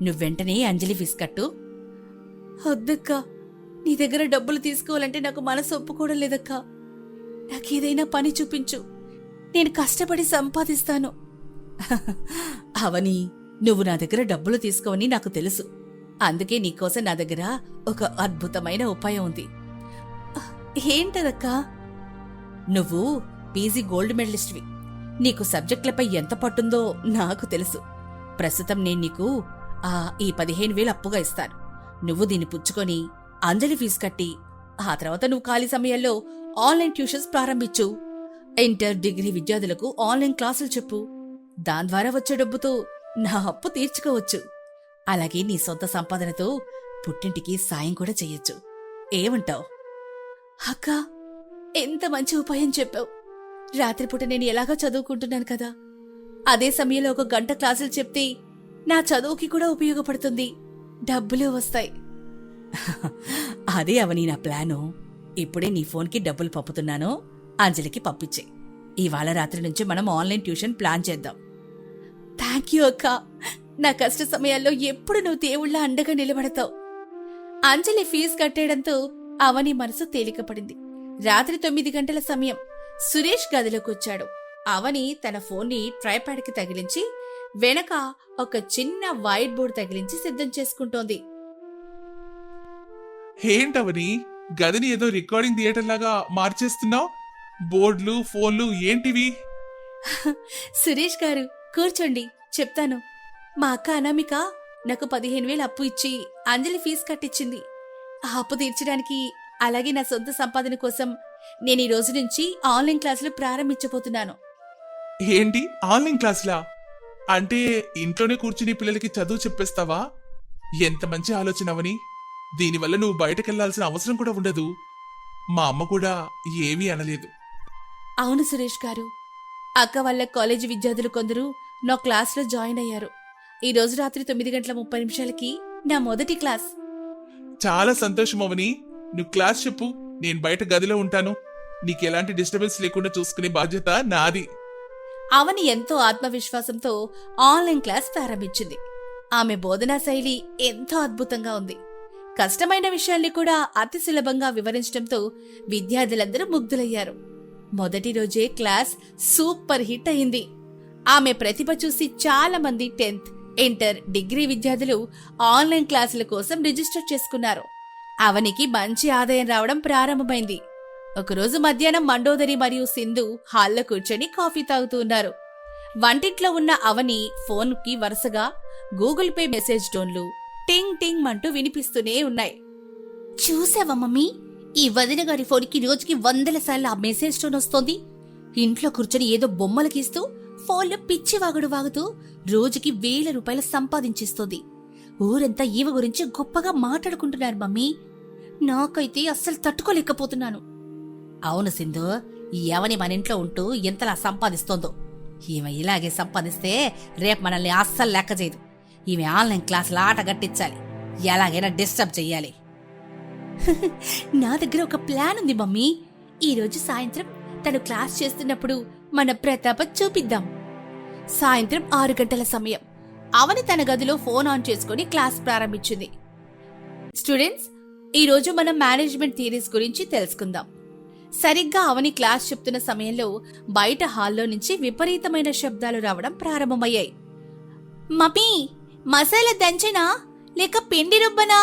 నువ్వెంటనే అంజలి ఫీజు కట్టు. వద్దక్కా, నీ దగ్గర డబ్బులు తీసుకోవాలంటే నాకు మనసు ఒప్పుకోవడం లేదక్కా. నాకేదైనా పని చూపించు, నేను కష్టపడి సంపాదిస్తాను. అవని, నువ్వు నా దగ్గర డబ్బులు తీసుకోవని నాకు తెలుసు. అందుకే నీకోసం నా దగ్గర ఒక అద్భుతమైన ఉపాయం ఉంది. ఏంటదక్కా? నువ్వు పీజీ గోల్డ్ మెడలిస్ట్వి. నీకు సబ్జెక్టులపై ఎంత పట్టుందో నాకు తెలుసు. ప్రస్తుతం నేను నీకు ఈ 15,000 అప్పుగా ఇస్తాను. నువ్వు దీన్ని పుచ్చుకొని అంజలి ఫీజు కట్టి ఆ తర్వాత నువ్వు ఖాళీ సమయాల్లో ఆన్లైన్ ట్యూషన్స్ ప్రారంభించు. ఇంటర్, డిగ్రీ విద్యార్థులకు ఆన్లైన్ క్లాసులు చెప్పు. దాని ద్వారా వచ్చే డబ్బుతో నా అప్పు తీర్చుకోవచ్చు. అలాగే నీ సొంత సంపాదనతో పుట్టింటికి సాయం కూడా చెయ్యొచ్చు. ఏమంటావ్? అక్కా, ఎంత మంచి ఉపాయం చెప్పావు. రాత్రిపూట నేను ఎలాగో చదువుకుంటున్నాను కదా, అదే సమయంలో 1 గంట క్లాసులు చెప్తే నా చదువుకి కూడా ఉపయోగపడుతుంది, డబ్బులు వస్తాయి. అదే అవని నా ప్లాను. ఇప్పుడే నీ ఫోన్కి డబ్బులు పంపుతున్నాను. అంజలికి పంపించే. ఇవాళ రాత్రి నుంచి మనం ఆన్లైన్ ట్యూషన్ ప్లాన్ చేద్దాం. థ్యాంక్ యూ అక్కా. నా కష్ట సమయాల్లో ఎప్పుడు నువ్వు దేవుళ్ళ అండగా నిలబడతావు. అంజలి ఫీజు కట్టేయడంతో అవని మనసు తేలికపడింది. రాత్రి 9 గంటల సమయం. సురేష్ గదిలోకొచ్చాడు. అవని తన ఫోన్ని ట్రైపాడ్కి తగిలించి వెనక ఒక చిన్న వైట్ బోర్డు తగిలించి సిద్ధం చేసుకుంటోంది. ఏంటవని, గదిని ఏదో రికార్డింగ్ థియేటర్ లాగా మార్చేస్తున్నావు? బోర్డులు, ఫోన్లు ఏంటివి? సురేష్ గారు, కూర్చోండి, చెప్తాను. మా అక్క అనామిక నాకు 15,000 అప్పు ఇచ్చి అంజలి ఫీజు కట్టించింది. ఆ అప్పు తీర్చడానికి, అలాగే నా సొంత సంపాదన కోసం నేను ఈ రోజు నుంచి ఆన్లైన్ క్లాసులు ప్రారంభించబోతున్నాను. ఏంటి, ఆన్లైన్ క్లాసులా? అంటే ఇంట్లోనే కూర్చుని పిల్లలకి చదువు చెప్పేస్తావా? ఎంత మంచి ఆలోచన అవని. దీనివల్ల నువ్వు బయటకెళ్లాల్సిన అవసరం కూడా ఉండదు. మా అమ్మ కూడా ఏమీ అనలేదు. అవును సురేష్ గారు, అక్క వాళ్ళ కాలేజీ విద్యార్థులు కొందరు నా క్లాస్లో జాయిన్ అయ్యారు. ఈ రోజు రాత్రి 9:30 నా మొదటి క్లాస్. చాలా సంతోషం అవని. నువ్వు క్లాస్ చెప్పు, నేను బయట గదిలో ఉంటాను. నీకెలాంటి డిస్టర్బెన్స్ లేకుండా చూసుకునే బాధ్యత నాది. అవని ఎంతో ఆత్మవిశ్వాసంతో ఆన్లైన్ క్లాస్ ప్రారంభించింది. ఆమె బోధనా శైలి ఎంతో అద్భుతంగా ఉంది. కష్టమైన విషయాల్ని కూడా అతి సులభంగా వివరించడంతో విద్యార్థులందరూ ముగ్ధులయ్యారు. మొదటి రోజే క్లాస్ సూపర్ హిట్ అయింది. ఆమె ప్రతిభ చూసి చాలా మంది 10th, ఇంటర్, డిగ్రీ విద్యార్థులు ఆన్లైన్ క్లాసుల కోసం రిజిస్టర్ చేసుకున్నారు. అవనికి మంచి ఆదాయం రావడం ప్రారంభమైంది. ఒకరోజు మధ్యాహ్నం మండోదరి మరియు సింధు హాల్లో కూర్చొని కాఫీ తాగుతూ ఉన్నారు. వంటింట్లో ఉన్న అవని ఫోన్కి వరుసగా గూగుల్ పే మెసేజ్ టోన్లు టింగ్ టింగ్ అంటూ వినిపిస్తూనే ఉన్నాయి. చూసావా మమ్మీ, ఈ వదిన గారి ఫోన్కి రోజుకి 100 సార్లు ఆ మెసేజ్ టోన్ వస్తోంది. ఇంట్లో కూర్చొని ఏదో బొమ్మలు గీస్తూ ఫోన్లో పిచ్చి వాగుడు వాగుతూ రోజుకి 1000 రూపాయలు సంపాదించేస్తోంది. ఊరంతా ఈవ గురించి గొప్పగా మాట్లాడుకుంటున్నారు మమ్మీ. నాకైతే అస్సలు తట్టుకోలేకపోతున్నాను. అవును సింధు, ఈ అవని మన ఇంట్లో ఉంటూ ఎంతలా సంపాదిస్తోందో. ఈమె ఇలాగే సంపాదిస్తే రేపు మనల్ని అస్సలు లెక్క చేయదు. ఈమె ఆన్లైన్ క్లాసులు ఆట గట్టించాలి, ఎలాగైనా డిస్టర్బ్ చెయ్యాలి. నా దగ్గర ఒక ప్లాన్ ఉంది మమ్మీ. ఈ రోజు సాయంత్రం తను క్లాస్ చేస్తున్నప్పుడు మన ప్రతాప చూపిద్దాం. సాయంత్రం 6 గంటల సమయం. అవని తన గదిలో ఫోన్ ఆన్ చేసుకుని క్లాస్ ప్రారంభించింది. స్టూడెంట్స్, ఈరోజు మనం మేనేజ్మెంట్ థియరీస్ గురించి తెలుసుకుందాం. సరిగ్గా అవని క్లాస్ చెప్తున్న సమయంలో బయట హాల్లో నుంచి విపరీతమైన శబ్దాలు రావడం ప్రారంభమయ్యాయి. మమ్మీ, మసాలా దంచనా లేక పిండి రుబ్బనా?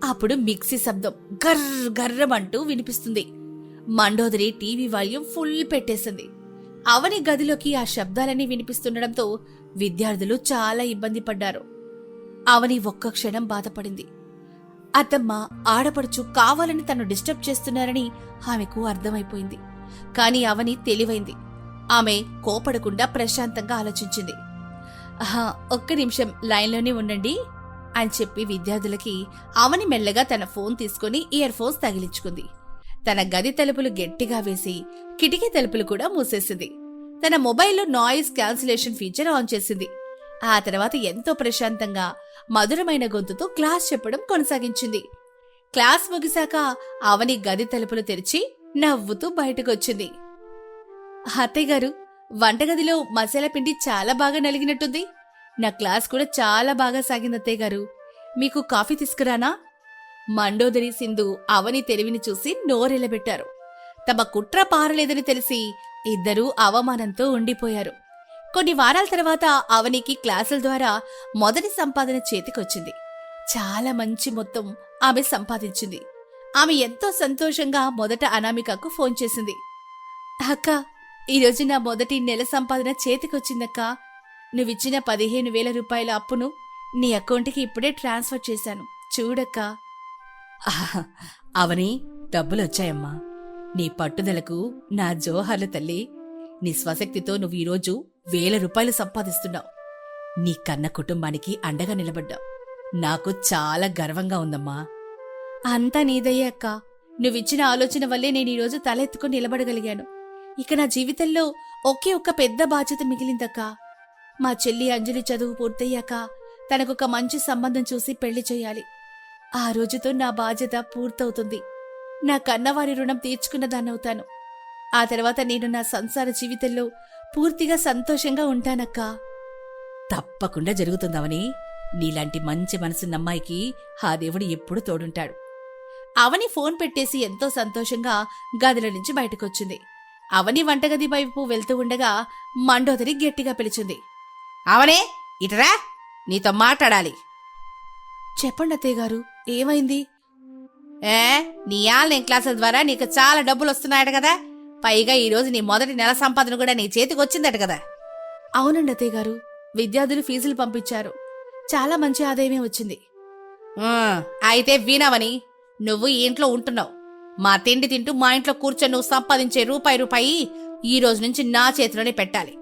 అప్పుడు మిక్సీ శబ్దం గర్ర గర్రమంటూ వినిపిస్తుంది. మండోదరి టీవీ వాల్యూమ్ ఫుల్ పెట్టేసింది. అవని గదిలోకి ఆ శబ్దాలన్నీ వినిపిస్తుండడంతో విద్యార్థులు చాలా ఇబ్బంది పడ్డారు. అవని ఒక్క క్షణం బాధపడింది. అత్తమ్మ, ఆడపడుచు కావాలని తను డిస్టర్బ్ చేస్తున్నారని ఆమెకు అర్థమైపోయింది. కాని అవని తెలివైంది. ఆమె కోపడకుండా ప్రశాంతంగా ఆలోచించింది. ఒక్క నిమిషం లైన్లోనే ఉండండి అని చెప్పి విద్యార్థులకి అవని మెల్లగా తన ఫోన్ తీసుకుని ఇయర్ ఫోన్స్ తగిలించుకుంది. తన గది తలుపులు గట్టిగా వేసి కిటికీ తలుపులు కూడా మూసేసింది. తన మొబైల్లో నాయిస్ క్యాన్సిలేషన్ ఫీచర్ ఆన్ చేసింది. ఆ తర్వాత ఎంతో ప్రశాంతంగా మధురమైన గొంతుతో క్లాస్ చెప్పడం కొనసాగించింది. క్లాస్ ముగిశాక అవని గది తలుపులు తెరిచి నవ్వుతూ బయటకొచ్చింది. అత్తయ్య గారు, వంటగదిలో మసాలా పిండి చాలా బాగా నలిగినట్టుంది. నా క్లాస్ కూడా చాలా బాగా సాగింది అత్తయ్య గారు. మీకు కాఫీ తీసుకురానా? మండోదరి, సింధు అవని తెలివిని చూసి నోరెళ్లబెట్టారు. తమ కుట్ర పారలేదని తెలిసి ఇద్దరూ అవమానంతో ఉండిపోయారు. కొన్ని వారాల తర్వాత అవనికి క్లాసుల ద్వారా మొదటి సంపాదన చేతికొచ్చింది. చాలా మంచి మొత్తం ఆమె సంపాదించింది. ఆమె ఎంతో సంతోషంగా మొదట అనామికకు ఫోన్ చేసింది. అక్క, ఈరోజు నా మొదటి నెల సంపాదన చేతికొచ్చిందక్క. నువ్విచ్చిన 15,000 రూపాయల అప్పును నీ అకౌంట్కి ఇప్పుడే ట్రాన్స్ఫర్ చేశాను, చూడక్కా. అవని, డబ్బులొచ్చాయమ్మా. నీ పట్టుదలకు నా జోహార్లు తల్లి. నీ స్వశక్తితో నువ్వు ఈరోజు 1000 రూపాయలు సంపాదిస్తున్నావు. నీ కన్న కుటుంబానికి అండగా నిలబడ్డావు. నాకు చాలా గర్వంగా ఉందమ్మా. అంతా నీదయ్యే అక్క. నువ్విచ్చిన ఆలోచన వల్లే నేను ఈరోజు తలెత్తుకుని నిలబడగలిగాను. ఇక నా జీవితంలో ఒకే ఒక్క పెద్ద బాధ్యత మిగిలిందక్క. మా చెల్లి అంజలి చదువు పూర్తయ్యాక తనకొక మంచి సంబంధం చూసి పెళ్లి చేయాలి. ఆ రోజుతో నా బాధ్యత పూర్తవుతుంది. నా కన్నవారి రుణం తీర్చుకున్న దాన్నవుతాను. ఆ తర్వాత నేను నా సంసార జీవితంలో పూర్తిగా సంతోషంగా ఉంటానక్కా. తప్పకుండా జరుగుతుందవని. నీలాంటి మంచి మనసున్న అమ్మాయికి ఆ దేవుడు ఎప్పుడూ తోడుంటాడు. అవని ఫోన్ పెట్టేసి ఎంతో సంతోషంగా గదిలో నుంచి బయటకొచ్చింది. అవని వంటగది వైపు వెళ్తూ ఉండగా మండోదరి గట్టిగా పిలిచింది. అవనే, ఇటరా, నీతో మాట్లాడాలి. చెప్పండి అత్తయ్య గారు, ఏమైంది? నీ ఆన్లైన్ క్లాసుల ద్వారా నీకు చాలా డబ్బులు వస్తున్నాయట కదా. పైగా ఈరోజు నీ మొదటి నెల సంపాదన కూడా నీ చేతికి వచ్చిందట కదా. అవునండి అత్తయ్య గారు, విద్యార్థులు ఫీజులు పంపించారు. చాలా మంచి ఆదాయమే వచ్చింది. అయితే వినవని, నువ్వు ఈ ఇంట్లో ఉంటున్నావు. మా తిండి తింటూ మా ఇంట్లో కూర్చొని నువ్వు సంపాదించే రూపాయి ఈ రోజు నుంచి నా చేతిలోనే పెట్టాలి.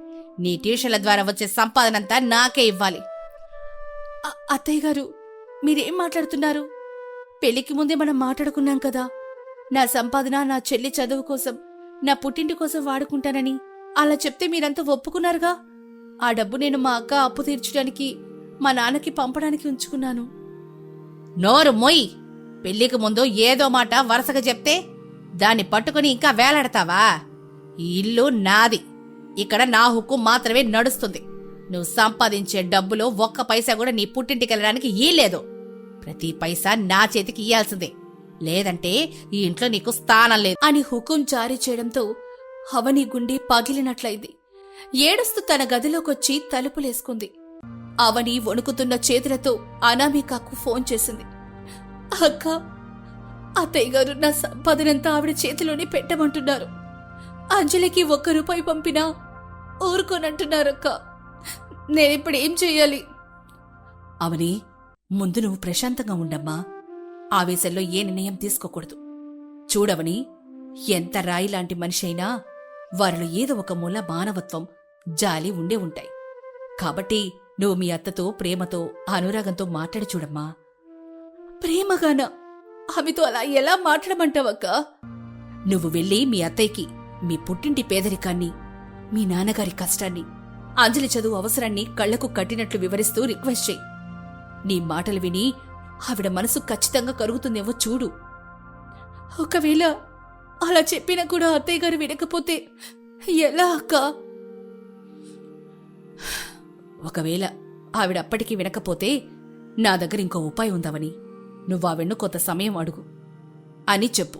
నీ ట్యూషన్ల ద్వారా వచ్చే సంపాదనంతా నాకే ఇవ్వాలి. అత్తయ్య గారు, మీరేం మాట్లాడుతున్నారు? పెళ్లికి ముందే మనం మాట్లాడుకున్నాం కదా. నా సంపాదన నా చెల్లి చదువు కోసం, నా పుట్టింటి కోసం వాడుకుంటానని. అలా చెప్తే మీరంతా ఒప్పుకున్నారుగా. ఆ డబ్బు నేను మా అక్క అప్పు తీర్చడానికి, మా నాన్నకి పంపడానికి ఉంచుకున్నాను. నోరు మొయ్. పెళ్లికి ముందు ఏదో మాట వరుసగా చెప్తే దాన్ని పట్టుకుని ఇంకా వేలాడతావా? ఈ ఇల్లు నాది. ఇక్కడ నా హుక్కు మాత్రమే నడుస్తుంది. నువ్వు సంపాదించే డబ్బులో ఒక్క పైసా కూడా నీ పుట్టింటికి వెళ్ళడానికి ఈలేదు. ప్రతి పైసా నా చేతికి ఇయ్యాల్సిందే, లేదంటే ఈ ఇంట్లో నీకు స్థానం లేదు అని హుకుం జారీ చేయడంతో అవని గుండె పగిలినట్లయింది. ఏడుస్తూ తన గదిలోకొచ్చి తలుపులేసుకుంది. అవని వణుకుతున్న చేతులతో అనామికకు ఫోన్ చేసింది. అక్క, అత్తయ్య గారు నా సంపాదనంతా ఆవిడ చేతిలోనే పెట్టమంటున్నారు. అంజలికి 1 రూపాయి పంపినా ఊరుకోనంటున్నారక్క. నేనిప్పుడు ఏం చెయ్యాలి? అవని, ముందు నువ్వు ప్రశాంతంగా ఉండమ్మా. ఆవేశంలో ఏ నిర్ణయం తీసుకోకూడదు. చూడవని, ఎంత రాయి లాంటి మనిషి అయినా వారిలో ఏదో ఒక మూల మానవత్వం, జాలి ఉండే ఉంటాయి. కాబట్టి నువ్వు మీ అత్తతో ప్రేమతో అనురాగంతో మాట్లాడి చూడమ్మా. ప్రేమగానా? ఆమెతో అలా ఎలా మాట్లాడమంటావక్క? నువ్వు వెళ్ళి మీ అత్తయ్యకి మీ పుట్టింటి పేదరికాన్ని, మీ నాన్నగారి కష్టాన్ని, అంజలి చదువు అవసరాన్ని కళ్లకు కట్టినట్లు వివరిస్తూ రిక్వెస్ట్ చెయ్యి. నీ మాటలు విని ఆవిడ మనసు ఖచ్చితంగా కరుగుతుందేమో చూడు. ఒకవేళ అలా చెప్పినా కూడా అత్తయ్య గారు వినకపోతే ఎలా అక్క? ఒకవేళ ఆవిడ అప్పటికీ వినకపోతే నా దగ్గర ఇంకో ఉపాయం ఉందావని. నువ్వు ఆవిడను కొంత సమయం అడుగు అని చెప్పు.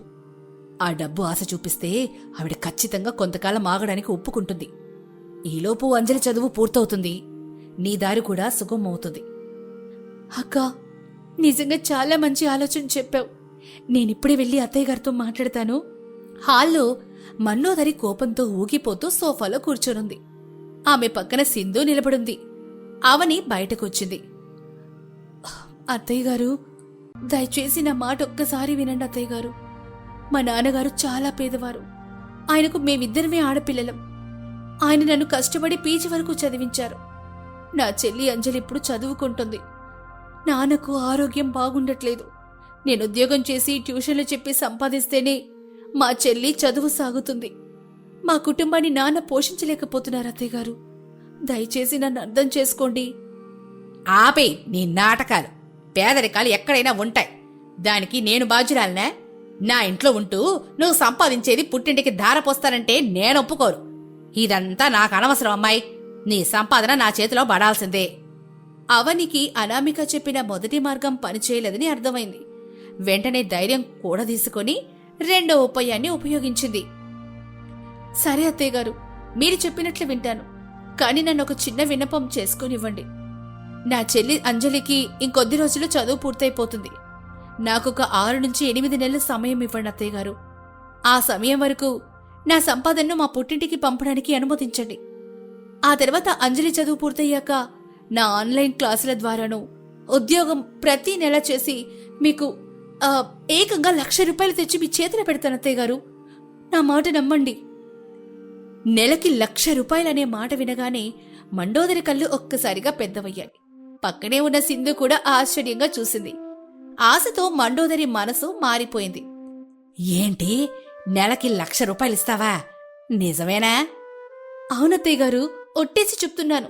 ఆ డబ్బు ఆశ చూపిస్తే ఆవిడ ఖచ్చితంగా కొంతకాలం ఆగడానికి ఒప్పుకుంటుంది. ఈలోపు అంజలి చదువు పూర్తవుతుంది. నీ దారి కూడా సుగమం అవుతుంది. అక్క, నిజంగా చాలా మంచి ఆలోచన చెప్పావు. నేనిప్పుడే వెళ్ళి అత్తయ్య గారితో మాట్లాడతాను. హాల్లో మండోదరి కోపంతో ఊగిపోతూ సోఫాలో కూర్చొనుంది. ఆమె పక్కన సింధు నిలబడుంది. అవని బయటకొచ్చింది. అత్తయ్య గారు, దయచేసి నా మాట ఒక్కసారి వినండి అత్తయ్య గారు. మా నాన్నగారు చాలా పేదవారు. ఆయనకు మేమిద్దరమే ఆడపిల్లలం. ఆయన నన్ను కష్టపడి పీజీ వరకు చదివించారు. నా చెల్లి అంజలి ఇప్పుడు చదువుకుంటుంది. నాన్నకు ఆరోగ్యం బాగుండట్లేదు. నేను ఉద్యోగం చేసి ట్యూషన్లు చెప్పి సంపాదిస్తేనే మా చెల్లి చదువు సాగుతుంది. మా కుటుంబాన్ని నాన్న పోషించలేకపోతున్నారు అత్తయ్య గారు. దయచేసి నన్ను అర్థం చేసుకోండి. ఆపే నీ నాటకాలు. పేదరికాలు ఎక్కడైనా ఉంటాయి. దానికి నేను బాధ్యురాలనే? నా ఇంట్లో ఉంటూ నువ్వు సంపాదించేది పుట్టింటికి ధారపోస్తానంటే నేను ఒప్పుకోరు. ఇదంతా నాకు అనవసరం అమ్మాయి. నీ సంపాదన నా చేతిలో పడాల్సిందే. అవనికి అనామిక చెప్పిన మొదటి మార్గం పనిచేయలేదని అర్థమైంది. వెంటనే ధైర్యం కూడా తీసుకుని రెండో ఉపాయాన్ని ఉపయోగించింది. సరే అత్తయ్య గారు, మీరు చెప్పినట్లు వింటాను. కానీ నన్ను ఒక చిన్న విన్నపం చేసుకునివ్వండి. నా చెల్లి అంజలికి ఇంకొద్ది రోజులు చదువు పూర్తయిపోతుంది. నాకొక 6 నుంచి 8 నెలల సమయం ఇవ్వండి అత్తయ్య గారు. ఆ సమయం వరకు నా సంపాదనను మా పుట్టింటికి పంపడానికి అనుమతించండి. ఆ తర్వాత అంజలి చదువు పూర్తయ్యాక నా ఆన్లైన్ క్లాసుల ద్వారాను ఉద్యోగం ప్రతి నెల చేసి మీకు ఏకంగా 1,00,000 రూపాయలు తెచ్చి మీ చేతిలో పెడతాను అత్తయ్య గారు. నా మాట నమ్మండి. నెలకి 1,00,000 రూపాయలనే మాట వినగానే మండోదరి కళ్ళు ఒక్కసారిగా పెద్దవయ్యాయి. పక్కనే ఉన్న సింధు కూడా ఆశ్చర్యంగా చూసింది. ఆశతో మండోదరి మనసు మారిపోయింది. ఏంటి, నెలకి 1,00,000 రూపాయలిస్తావా? నిజమేనా? అవునత్తయ్య గారు, ఒట్టేసి చెప్తున్నాను.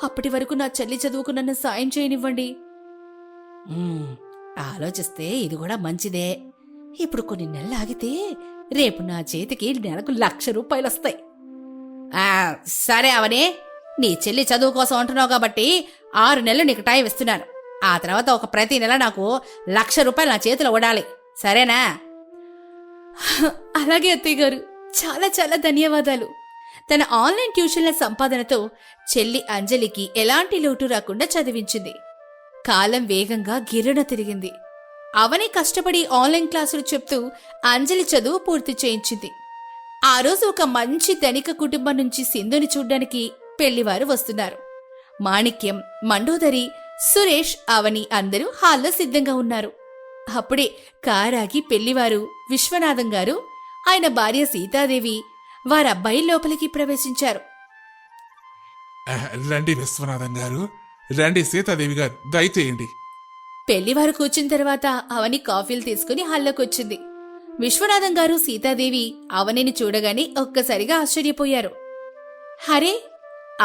అప్పటి వరకు నా చెల్లి చదువుకు నన్ను సాయం చేయనివ్వండి. ఆలోచిస్తే ఇది కూడా మంచిదే. ఇప్పుడు కొన్ని నెలలు ఆగితే రేపు నా చేతికి నెలకు 1,00,000 రూపాయలొస్తాయి. సరే అవనే, నీ చెల్లి చదువు కోసం అంటున్నావు కాబట్టి 6 నెలలు నీకు టైం ఇస్తున్నాను. ఆ తర్వాత ఒక ప్రతి నెల నాకు 1,00,000 రూపాయలు నా చేతిలో ఉండాలి. సరేనా? అలాగే అత్తయ్య గారు, చాలా చాలా ధన్యవాదాలు. తన ఆన్లైన్ ట్యూషన్ల సంపాదనతో చెల్లి అంజలికి ఎలాంటి లోటు రాకుండా చదివించింది. కాలం వేగంగా గిర్రున తిరిగింది. అవని కష్టపడి ఆన్లైన్ క్లాసులు చెప్తూ అంజలి చదువు పూర్తి చేయించింది. ఆ రోజు ఒక మంచి ధనిక కుటుంబం నుంచి సింధుని చూడ్డానికి పెళ్లివారు వస్తున్నారు. మాణిక్యం, మండోదరి, సురేష్, అవని అందరూ హాల్లో సిద్ధంగా ఉన్నారు. అప్పుడే కారాగి పెళ్లివారు విశ్వనాథం గారు, ఆయన భార్య సీతాదేవి వారబ్బాయి లోపలికి ప్రవేశించారు. రండి విశ్వనాథం గారు, రండి సీతాదేవి గారు, దయచేయండి. పెళ్లివారు కూర్చున్న తర్వాత అవని కాఫీలు తీసుకుని హాల్లోకొచ్చింది. విశ్వనాథం గారు, సీతాదేవి అవనిని చూడగానే ఒక్కసారిగా ఆశ్చర్యపోయారు. హరే,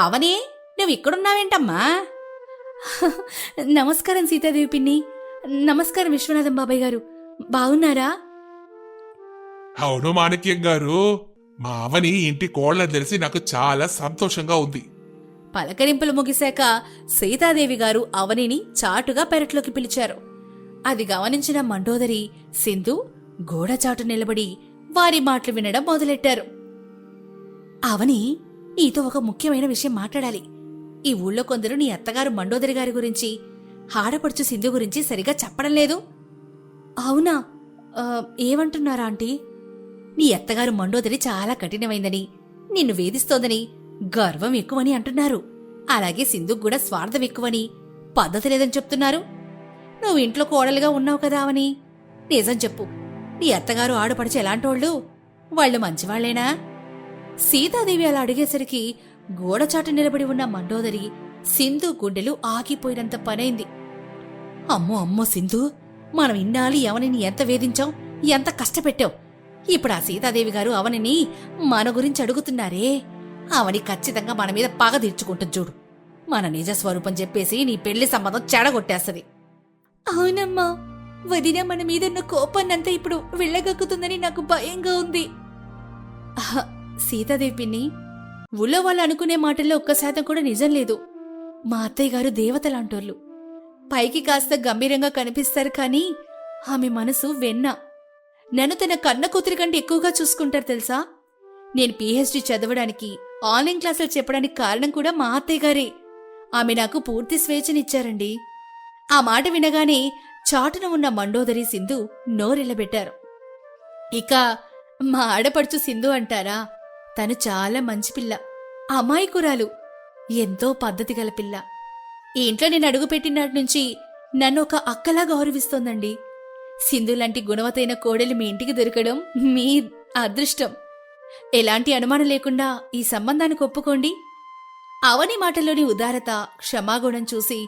అవనే, నువ్విక్కడున్నావేంటమ్మా? నమస్కారం సీతాదేవి పిన్ని. నమస్కారం విశ్వనాథం బాబాయ్ గారు. బాగున్నారా? అవును మాణిక్యం గారు, మా అవని ఇంటి కోళ్ళని తెలిసి నాకు చాలా సంతోషంగా ఉంది. పలకరింపులు ముగిశాక సీతాదేవి గారు అవనిని చాటుగా పెరట్లోకి పిలిచారు. అది గమనించిన మండోదరి, సింధు గోడచాటు నిలబడి వారి మాటలు వినడం మొదలెట్టారు. అవని, నీతో ఒక ముఖ్యమైన విషయం మాట్లాడాలి. ఈ ఊళ్ళో కొందరు నీ అత్తగారు మండోదరి గారి గురించి, ఆడపడుచు సింధు గురించి సరిగా చెప్పడం లేదు. అవునా? ఏమంటున్నారా ఆంటీ? నీ అత్తగారు మండోదరి చాలా కఠినమైందని, నిన్ను వేధిస్తోందని గర్వం ఎక్కువని అంటున్నారు. అలాగే సింధుకు కూడా స్వార్థం ఎక్కువని, పద్ధతి లేదని చెప్తున్నారు. నువ్వు ఇంట్లో కోడలుగా ఉన్నావు కదా అవని, నిజం చెప్పు, నీ అత్తగారు ఆడపడిచి ఎలాంటోళ్ళు? వాళ్ళు మంచివాళ్లేనా? సీతాదేవి అలా అడిగేసరికి గోడచాటు నిలబడి ఉన్న మండోదరి సింధు గుండెలు ఆగిపోయినంత పనైంది. అమ్మో అమ్మో సింధు, మనం ఇన్నాళ్ళు అవనిని ఎంత వేధించాం, ఎంత కష్టపెట్టాం. ఇప్పుడు ఆ సీతాదేవి గారు అవనిని మన గురించి అడుగుతున్నారే. అవని ఖచ్చితంగా మన మీద పగ తీర్చుకుంటుంది చూడు. మన నిజ స్వరూపం చెప్పేసి నీ పెళ్లి సంబంధం చెడగొట్టేస్తది. అవునమ్మా, వదిన మన మీదున్న కోపాన్నంతా ఇప్పుడు వెళ్ళగక్కుతుందని నాకు భయంగా ఉంది. సీతాదేవి పిన్ని, ఊళ్ళో వాళ్ళు అనుకునే మాటల్లో ఒక్క శాతం కూడా నిజం లేదు. మా అత్తయ్య గారు దేవతలాంటోళ్ళు. పైకి కాస్త గంభీరంగా కనిపిస్తారు కానీ ఆమె మనసు వెన్న. నన్ను తన కన్న కూతురి కంటే ఎక్కువగా చూసుకుంటారు తెలుసా. నేను పీహెచ్డీ చదవడానికి, ఆన్లైన్ క్లాసులు చెప్పడానికి కారణం కూడా మా అత్తయ్య గారే. ఆమె నాకు పూర్తి స్వేచ్ఛనిచ్చారండి. ఆ మాట వినగానే చాటున ఉన్న మండోదరి సింధు నోరెళ్లబెట్టారు. ఇక మా ఆడపడుచు సింధు అంటారా, తను చాలా మంచి పిల్ల, అమాయకురాలు, ఎంతో పద్ధతి గల పిల్ల. ఈ ఇంట్లో నేను అడుగుపెట్టినాటి నుంచి నన్ను ఒక అక్కలా గౌరవిస్తోందండి. సింధు లాంటి గుణవతైన కోడలు మీ ఇంటికి దొరకడం మీ అదృష్టం. ఎలాంటి అనుమానం లేకుండా ఈ సంబంధానికి ఒప్పుకోండి. అవని మాటలోని ఉదారత, క్షమాగుణం చూసి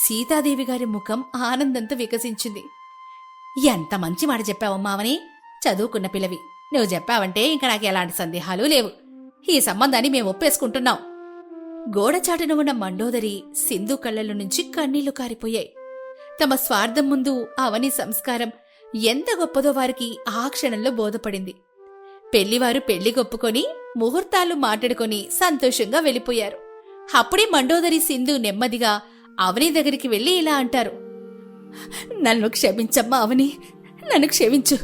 సీతాదేవి గారి ముఖం ఆనందంతో వికసించింది. ఎంత మంచి మాట చెప్పావమ్మా అవని, చదువుకున్న పిల్లవి. నువ్వు చెప్పావంటే ఇంక నాకు ఎలాంటి సందేహాలు లేవు. ఈ సంబంధాన్ని మేము ఒప్పేసుకుంటున్నాం. గోడచాటున ఉన్న మండోదరి సింధు కళ్ళలో నుంచి కన్నీళ్లు కారిపోయాయి. తమ స్వార్థం ముందు అవని సంస్కారం ఎంత గొప్పదో వారికి ఆ క్షణంలో బోధపడింది. పెళ్లివారు పెళ్లి గొప్పుకొని ముహూర్తాలు మాట్లాడుకొని సంతోషంగా వెళ్ళిపోయారు. అప్పుడే మండోదరి సింధు నెమ్మదిగా అవని దగ్గరికి వెళ్లి ఇలా అంటారు. నన్ను క్షమించమ్మా అవని, నన్ను క్షమించు.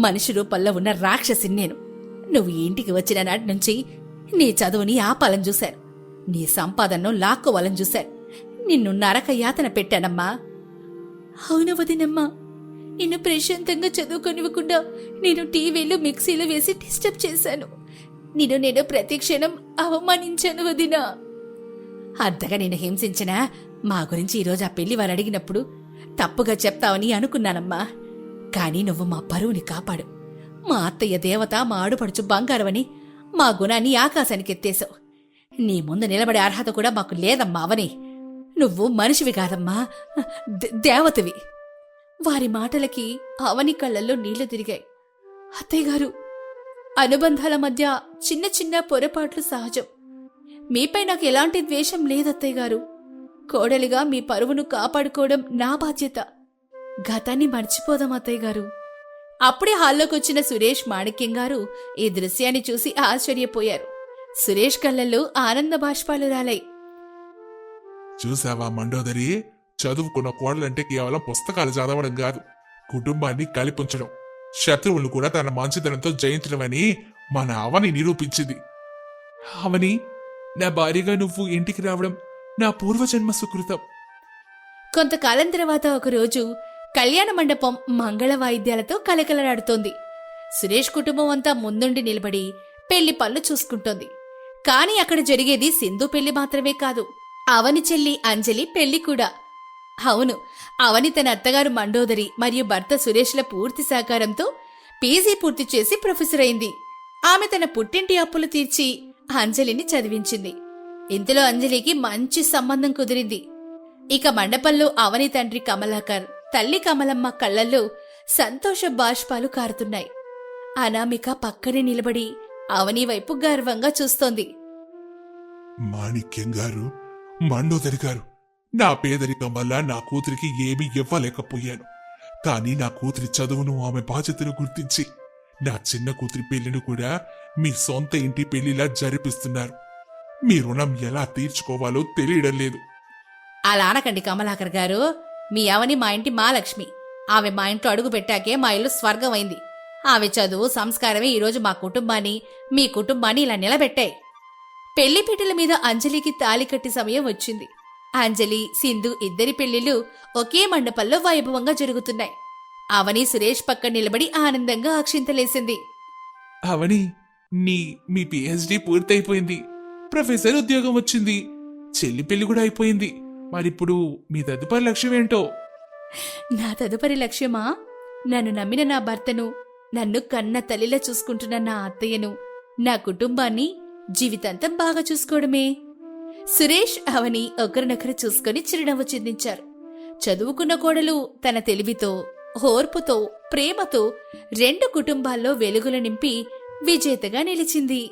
మనిషి రూపంలో ఉన్న రాక్షసిని నేను. నువ్వు ఇంటికి వచ్చిన నాటి నుంచి నీ చదువుని ఆపాలని చూశాను, నీ సంపాదనను లాక్కోవాలని చూశాను. నిన్ను నరక యాతన పెట్టానమ్మా. అవును వదినమ్మా, నిన్ను ప్రశాంతంగా చదువుకొనివ్వకుండా నేను టీవీలు మిక్సీలు వేసి డిస్టర్బ్ చేశాను. నేను ప్రతి క్షణం అవమానించాను వదినా. అద్దగా నేను హింసించినా మా గురించి ఈరోజు ఆ పెళ్లి వారు అడిగినప్పుడు తప్పుగా చెప్తావని అనుకున్నానమ్మా. కాని నువ్వు మా పరువుని కాపాడు. మా అత్తయ్య దేవత, మా ఆడుపడుచు బంగారమని మా గుణాన్ని ఆకాశానికి ఎత్తేశావు. నీ ముందు నిలబడే అర్హత కూడా మాకు లేదమ్మా అవని. నువ్వు మనిషివి కాదమ్మా, దేవతవి. వారి మాటలకి అవని కళ్ళల్లో నీళ్లు తిరిగాయి. అత్తయ్యగారు, అనుబంధాల మధ్య చిన్న చిన్న పొరపాట్లు సహజం. మీపై నాకు ఎలాంటి ద్వేషం లేదత్తయ్యగారు. కోడలిగా మీ పరువును కాపాడుకోవడం నా బాధ్యత. గతాన్ని మర్చిపోదాం అత్తయ్యగారు. అప్పుడే హాల్లోకొచ్చిన సురేష్, మాణిక్యం గారు ఈ దృశ్యాన్ని చూసి ఆశ్చర్యపోయారు. సురేష్ కళ్ళల్లో ఆనంద బాష్పాలు రాలాయి. చూసావా మండోదరి, చదువుకున్న కోడలంటే కేవలం పుస్తకాలు చదవడం కాదు, కుటుంబాన్ని కలిపుంచడం, శత్రువులను కూడా తన మంచితనంతో జయించడమని మన అవని నిరూపించింది. అవని, నా భార్యగా నువ్వు ఇంటికి రావడం నా పూర్వజన్మ సుకృతం. కొంతకాలం తర్వాత ఒకరోజు కళ్యాణ మండపం మంగళ వాయిద్యాలతో కలకలలాడుతోంది. సురేష్ కుటుంబం అంతా ముందుండి నిలబడి పెళ్లి పనులు చూసుకుంటోంది. కాని అక్కడ జరిగేది సింధు పెళ్లి మాత్రమే కాదు, అవని చెల్లి అంజలి పెళ్లి కూడా. అవును, అవని తన అత్తగారు మండోదరి మరియు భర్త సురేష్ల పూర్తి సహకారంతో పీజీ పూర్తి చేసి ప్రొఫెసర్ అయింది. ఆమె తన పుట్టింటి అప్పులు తీర్చి అంజలిని చదివించింది. ఇంతలో అంజలికి మంచి సంబంధం కుదిరింది. ఇక మండపంలో అవని తండ్రి కమలాకర్, తల్లి కమలమ్మ కళ్లల్లో సంతోష బాష్పాలు కారుతున్నాయి. అనామిక పక్కనే నిలబడి అవని వైపు గర్వంగా చూస్తోంది. మాణిక్యం గారు, మండోదరి గారు, నా పేదరికం వల్ల నా కూతురికి ఏమీ ఇవ్వలేకపోయాను. కానీ నా కూతురి చదువును, ఆమె బాధ్యతను గుర్తించి నా చిన్న కూతురి పెళ్లిని కూడా మీ సొంత ఇంటి పెళ్లిలా జరిపిస్తున్నారు. మీ రుణం ఎలా తీర్చుకోవాలో తెలియడం లేదు. అలా అనకండి కమలాకర్ గారు. మీ అవని మా ఇంటి మహాలక్ష్మి. ఆమె మా ఇంట్లో అడుగు పెట్టాకే మా ఇల్లు స్వర్గం అయింది. ఆమె చదువు, సంస్కారమే ఈరోజు మా కుటుంబాన్ని, మీ కుటుంబాన్ని ఇలా నిలబెట్టాయి. పెళ్లిపీటల మీద అంజలికి తాళి కట్టి సమయం వచ్చింది. అంజలి, సింధు ఇద్దరి పెళ్లిళ్లు ఒకే మండపంలో వైభవంగా జరుగుతున్నాయి. అవని సురేష్ పక్కన నిలబడి ఆనందంగా అక్షింతలేసింది. అవని, మీ పిహెచ్డి పూర్తయిపోయింది. ప్రొఫెసర్ ఉద్యోగం వచ్చింది, చెల్లి పెళ్లి కూడా అయిపోయింది. మరిప్పుడు మీ తదుపరి లక్ష్యం ఏంటో? నా తదుపరి లక్ష్యమా, నన్ను నమ్మిన నా భర్తను, నన్ను కన్న తల్లిలా చూసుకుంటున్న నా అత్తయ్యను, నా కుటుంబాన్ని జీవితాంతం బాగా చూసుకోవడమే. సురేష్, అవని ఒకరినొకరు చూసుకొని చిరునవ్వు చిందించారు. చదువుకున్న కోడలు తన తెలివితో, ఓర్పుతో, ప్రేమతో 2 కుటుంబాల్లో వెలుగులు నింపి విజేతగా నిలిచింది.